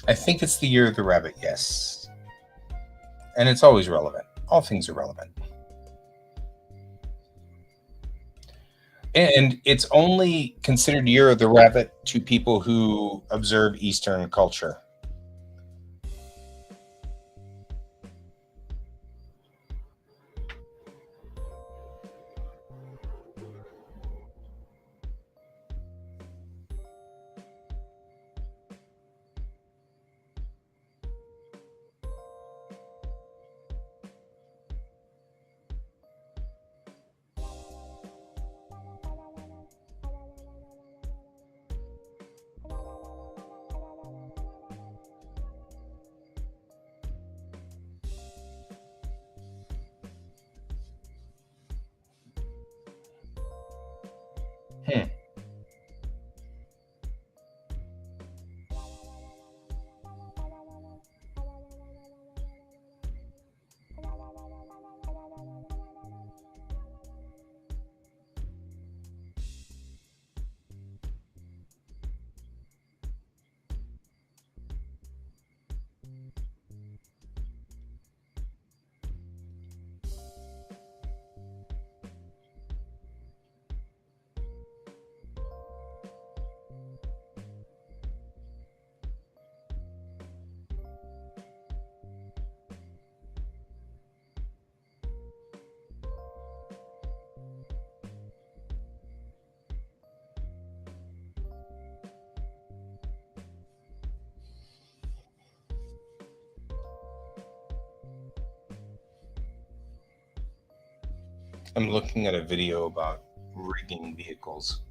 I think it's the year of the rabbit, yes. And it's always relevant. All things are relevant. And it's only considered year of the rabbit to people who observe Eastern culture. Hmm. I'm looking at a video about rigging vehicles.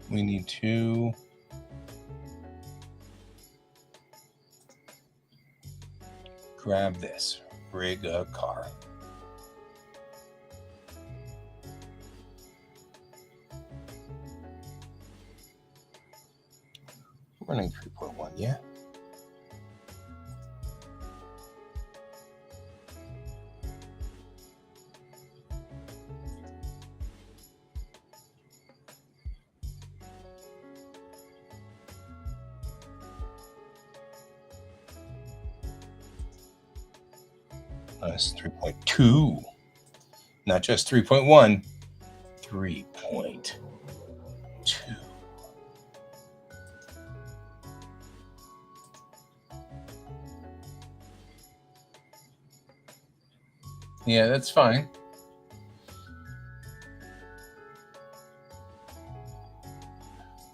We need to grab this, rig a car. Running 3.1, yeah. That's 3.2, not just 3.1, 3.2. Yeah, that's fine.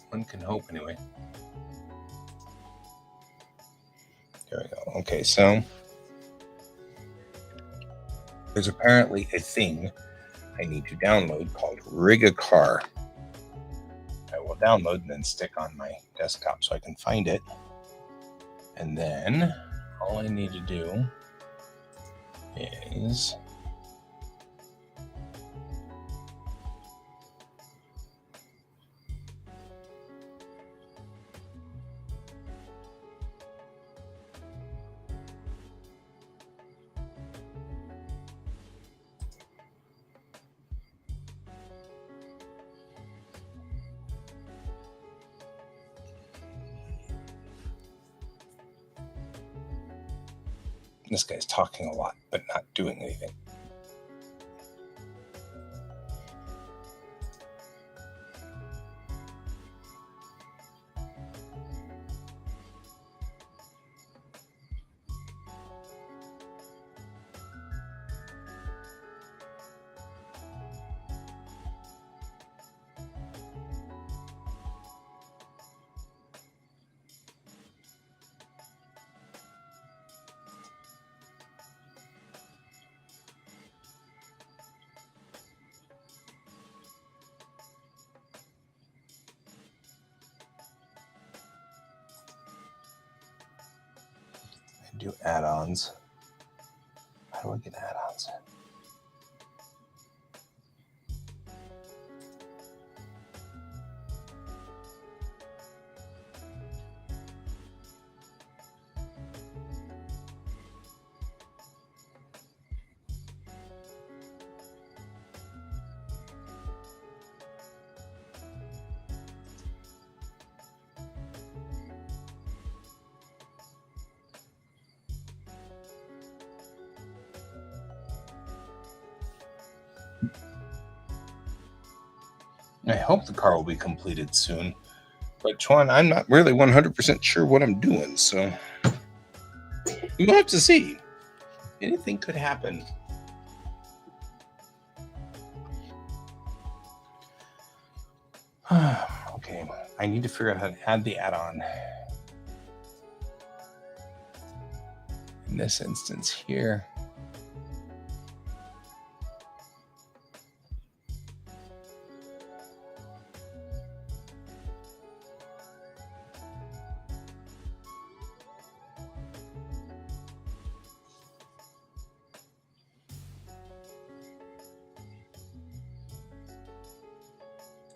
One can hope anyway. There we go. Okay, so there's apparently a thing I need to download called Rig a Car. I will download and then stick on my desktop so I can find it. And then all I need to do is this guy's talking a lot, but not doing anything. do add-ons. How do I get add-ons? I hope the car will be completed soon. But Chuan, I'm not really 100% sure what I'm doing, so we'll have to see. Anything could happen. Okay, I need to figure out how to add the add-on. In this instance here.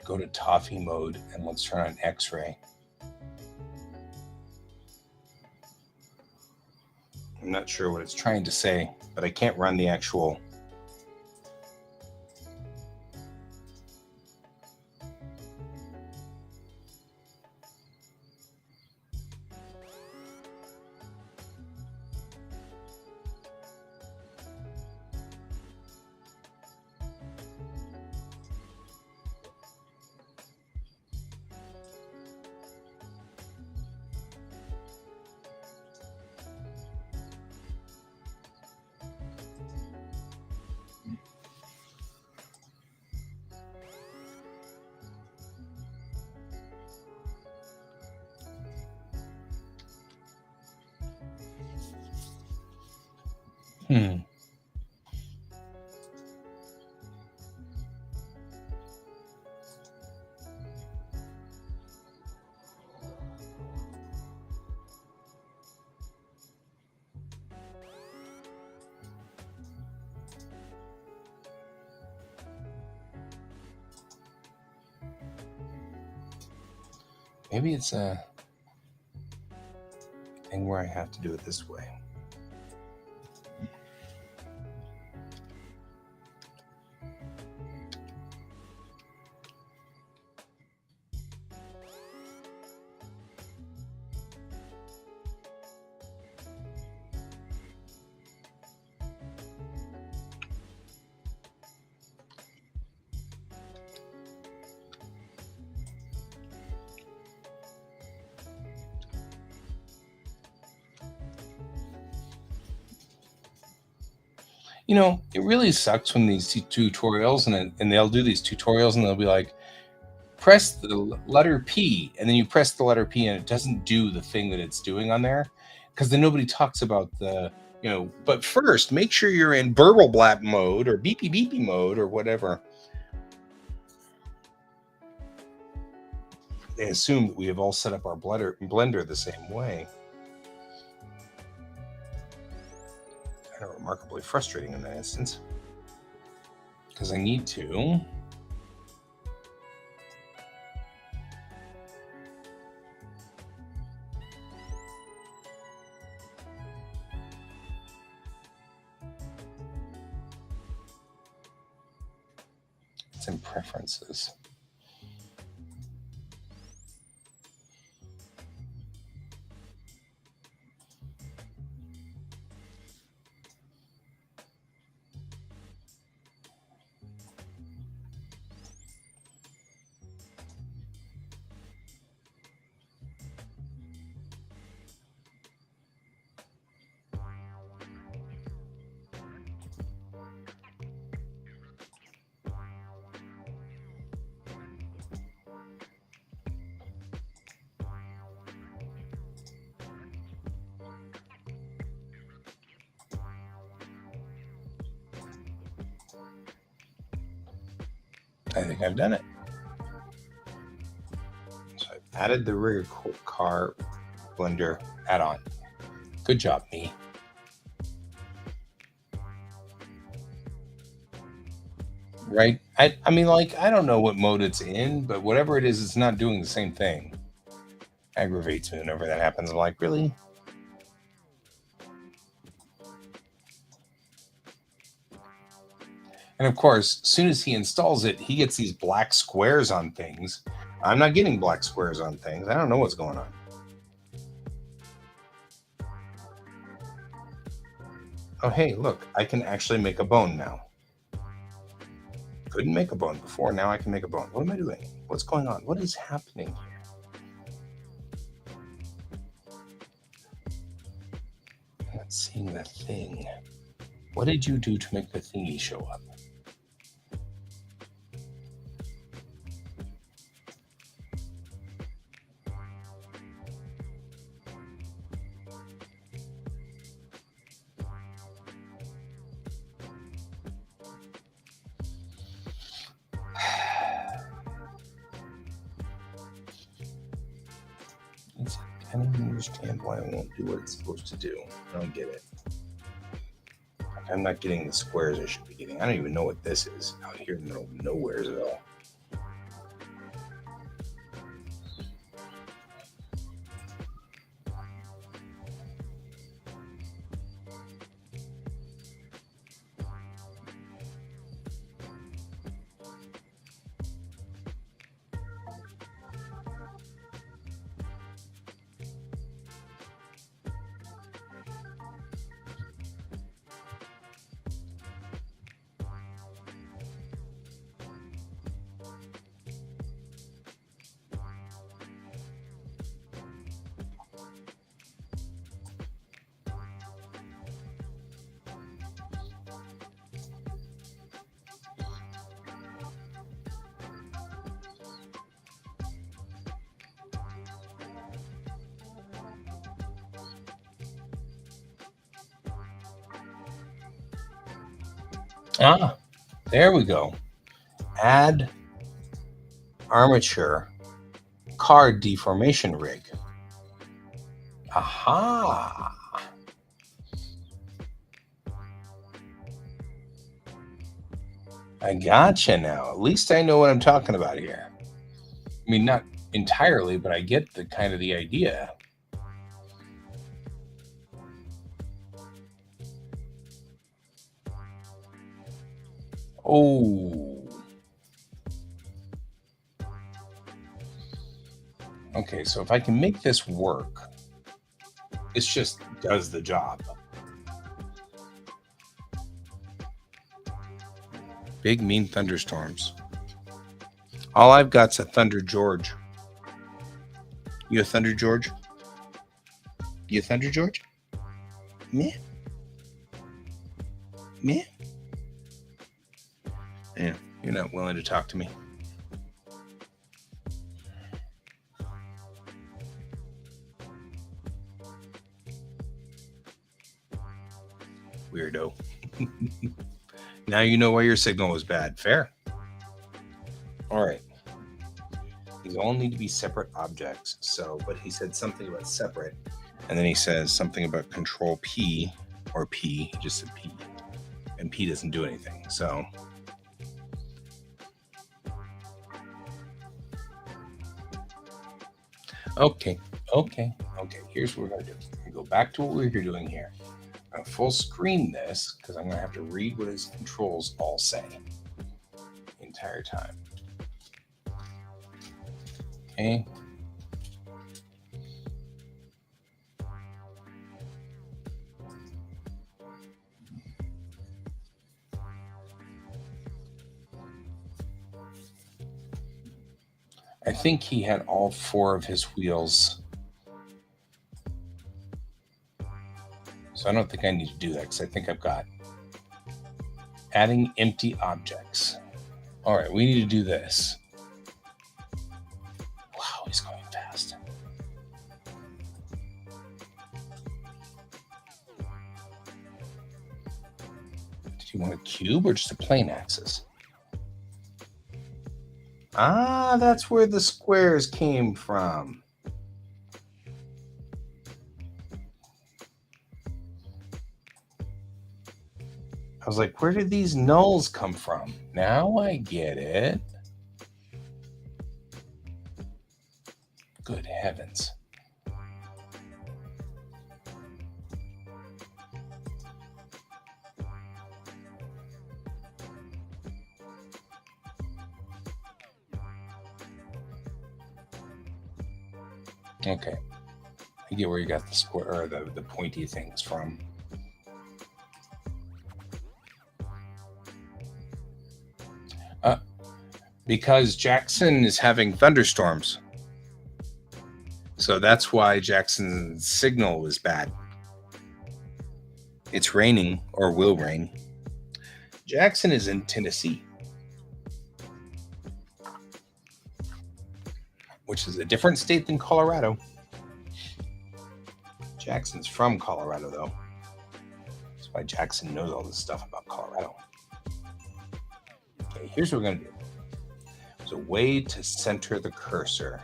Go to toffee mode and let's turn on X-ray. I'm not sure what it's trying to say, but I can't run the actual. Maybe it's a thing where I have to do it this way. You know, it really sucks when these tutorials and they'll do these tutorials and they'll be like, press the letter P, and then you press the letter P and it doesn't do the thing that it's doing on there, because then nobody talks about the, you know, but first make sure you're in burble blap mode or beepy beepy mode or whatever. They assume that we have all set up our blender the same way. Kind of remarkably frustrating in that instance, because I need to. It's in preferences. I think I've done it. So I've added the rear car blender add-on. Good job, me. Right? I mean, like, I don't know what mode it's in, but whatever it is, it's not doing the same thing. Aggravates me whenever that happens. I'm like, really? And of course, as soon as he installs it, he gets these black squares on things. I'm not getting black squares on things. I don't know what's going on. Oh, hey, look, I can actually make a bone now. Couldn't make a bone before. Now I can make a bone. What am I doing? What's going on? What is happening here? I'm not seeing that thing. What did you do to make the thingy show up? I don't understand why it won't do what it's supposed to do. I don't get it. Like, I'm not getting the squares I should be getting. I don't even know what this is out here in the middle of nowheres at all. Ah, there we go. Add armature card deformation rig. Aha. I gotcha now. At least I know what I'm talking about here. I mean, not entirely, but I get the kind of the idea. Oh. Okay, so if I can make this work, it just does the job. Big mean thunderstorms. All I've got's a Thunder George. You a Thunder George? You a Thunder George? Meh. Meh. Yeah, you're not willing to talk to me. Weirdo. Now you know why your signal was bad. Fair. All right. These all need to be separate objects. So, but he said something about separate. And then he says something about control P or P. He just said P. And P doesn't do anything. So. Okay. Here's what we're going to do. We're going to go back to what we were doing here. I'm going to full screen this because I'm going to have to read what his controls all say the entire time. Okay. I think he had all 4 of his wheels. So I don't think I need to do that because I think I've got adding empty objects. All right, we need to do this. Wow, he's going fast. Did you want a cube or just a plain axis? Ah, that's where the squares came from. I was like, where did these nulls come from? Now I get it. Good heavens. Okay. I get where you got the square or the pointy things from. Because Jackson is having thunderstorms. So that's why Jackson's signal was bad. It's raining or will rain. Jackson is in Tennessee, which is a different state than Colorado. Jackson's from Colorado, though. That's why Jackson knows all this stuff about Colorado. Okay, here's what we're going to do. There's a way to center the cursor.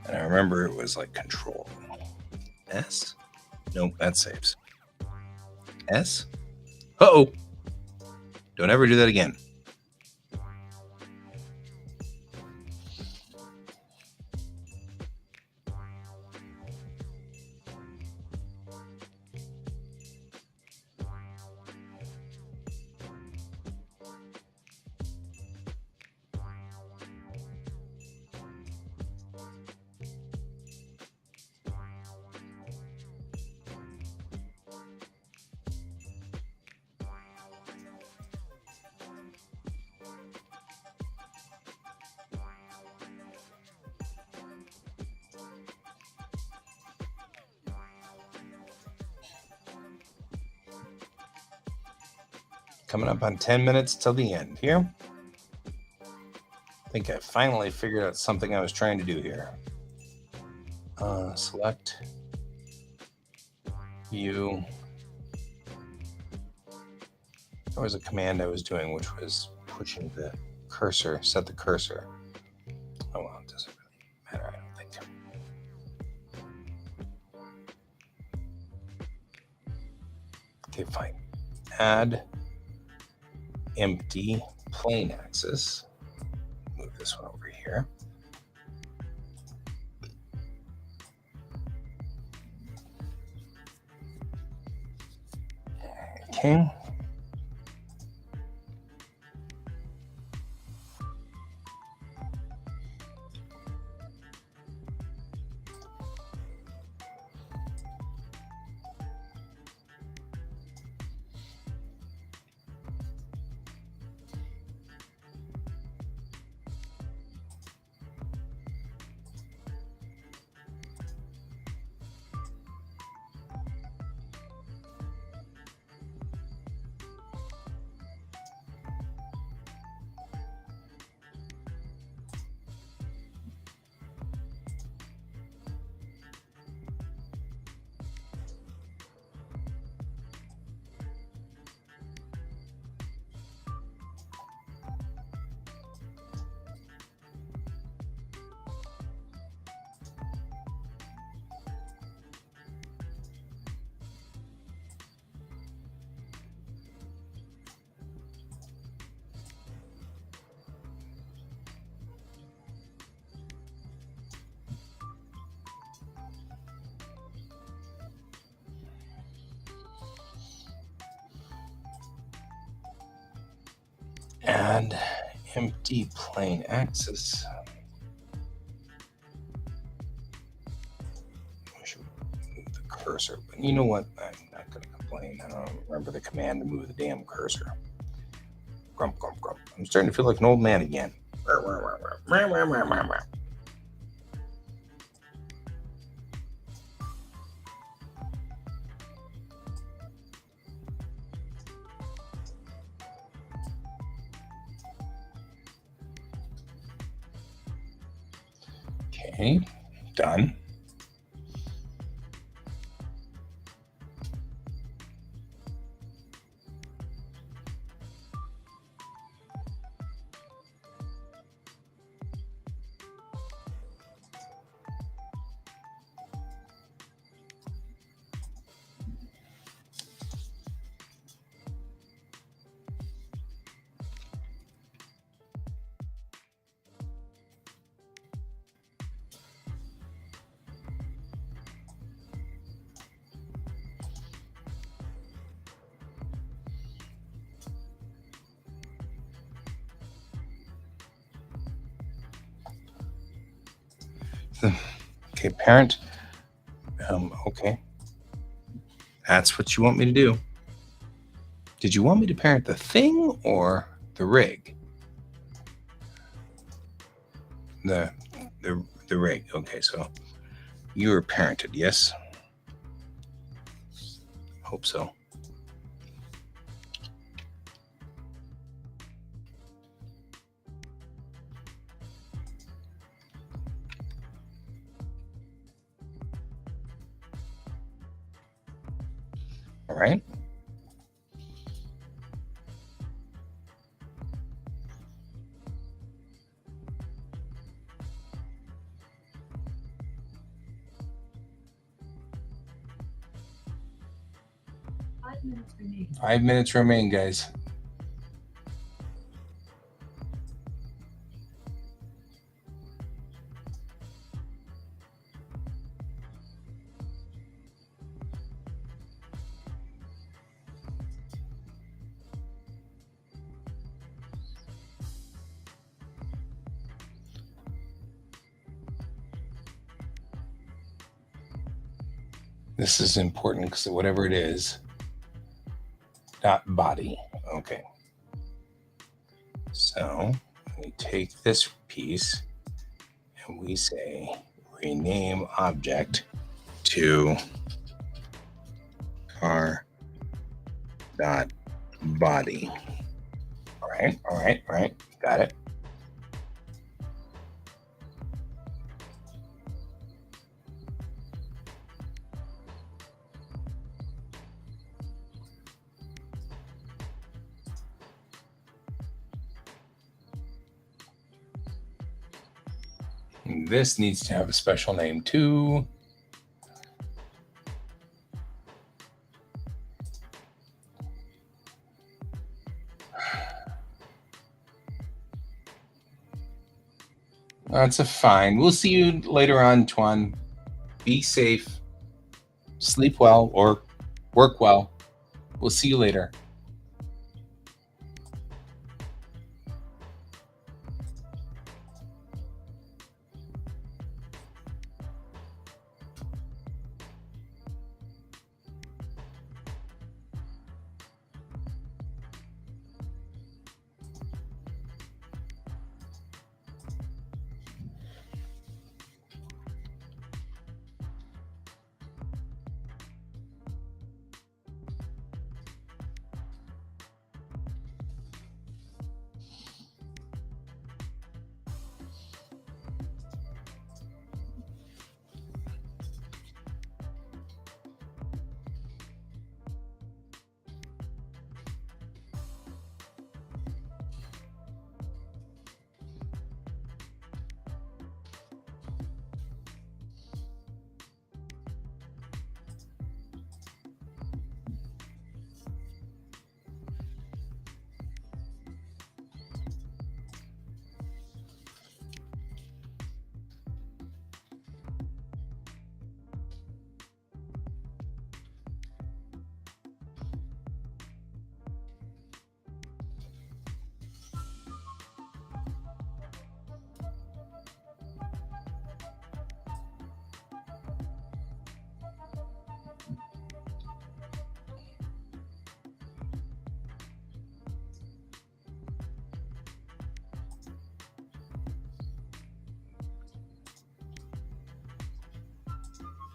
And I remember it was like Control S. Nope, that saves. S. Uh-oh. Don't ever do that again. Coming up on 10 minutes till the end here. I think I finally figured out something I was trying to do here. Select view. There was a command I was doing, which was pushing the cursor, set the cursor. Oh, well, it doesn't really matter, I don't think. Okay, fine. Add empty plane axis. Move this one over here. Okay. Add empty plane axis. I should move the cursor, but you know what? I'm not going to complain. I don't remember the command to move the damn cursor. Grump, grump, grump. I'm starting to feel like an old man again. Okay, done. Okay, parent. Okay. That's what you want me to do. Did you want me to parent the thing or the rig? The rig. Okay, so you were parented, yes? Hope so. All right. minutes remain. 5 minutes remain, guys. This is important because whatever it is, dot body. Okay. So we take this piece and we say rename object to car dot body. All right. Got it. And this needs to have a special name too. That's a fine. We'll see you later on, Tuan. Be safe. Sleep well or work well. We'll see you later.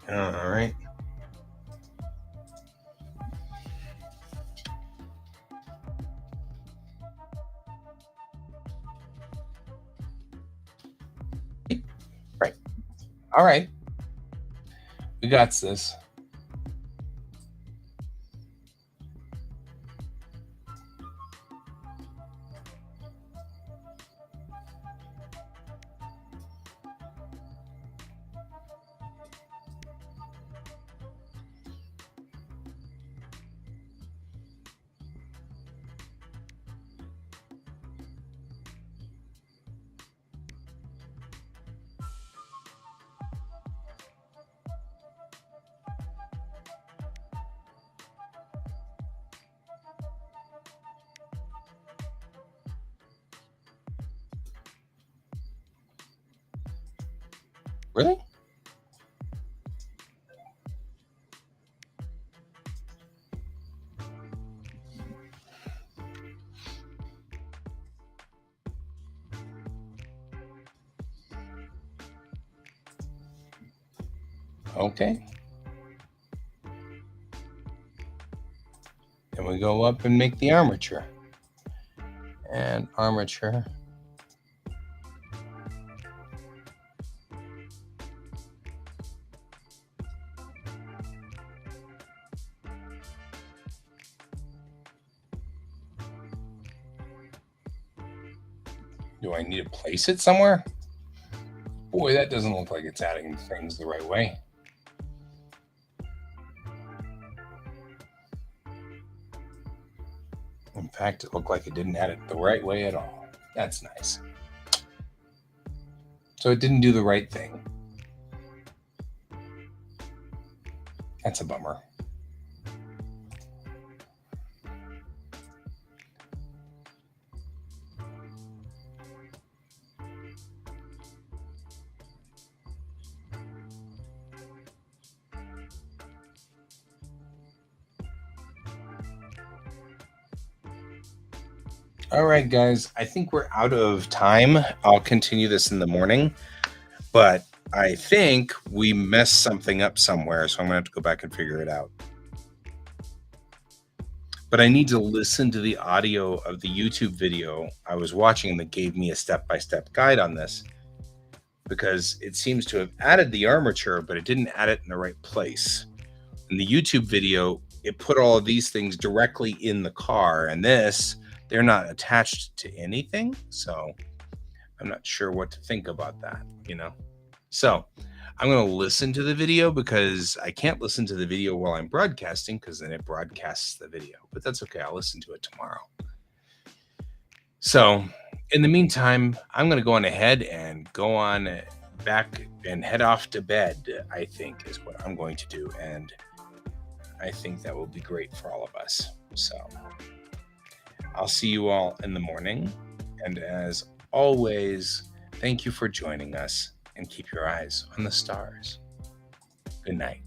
All right. Right. All right. We got this. Really? Okay. Then we go up and make the armature. And armature. Do I need to place it somewhere? Boy, that doesn't look like it's adding things the right way. In fact, it looked like it didn't add it the right way at all. That's nice. So it didn't do the right thing. That's a bummer. All right, guys, I think we're out of time. I'll continue this in the morning, but I think we messed something up somewhere, so I'm gonna have to go back and figure it out. But I need to listen to the audio of the YouTube video I was watching that gave me a step-by-step guide on this, because it seems to have added the armature, but it didn't add it in the right place. In the YouTube video, it put all of these things directly in the car, and this, they're not attached to anything. So I'm not sure what to think about that, So I'm going to listen to the video because I can't listen to the video while I'm broadcasting because then it broadcasts the video. But that's okay. I'll listen to it tomorrow. So in the meantime, I'm going to go on ahead and go on back and head off to bed, I think is what I'm going to do. And I think that will be great for all of us. So I'll see you all in the morning. And as always, thank you for joining us and keep your eyes on the stars. Good night.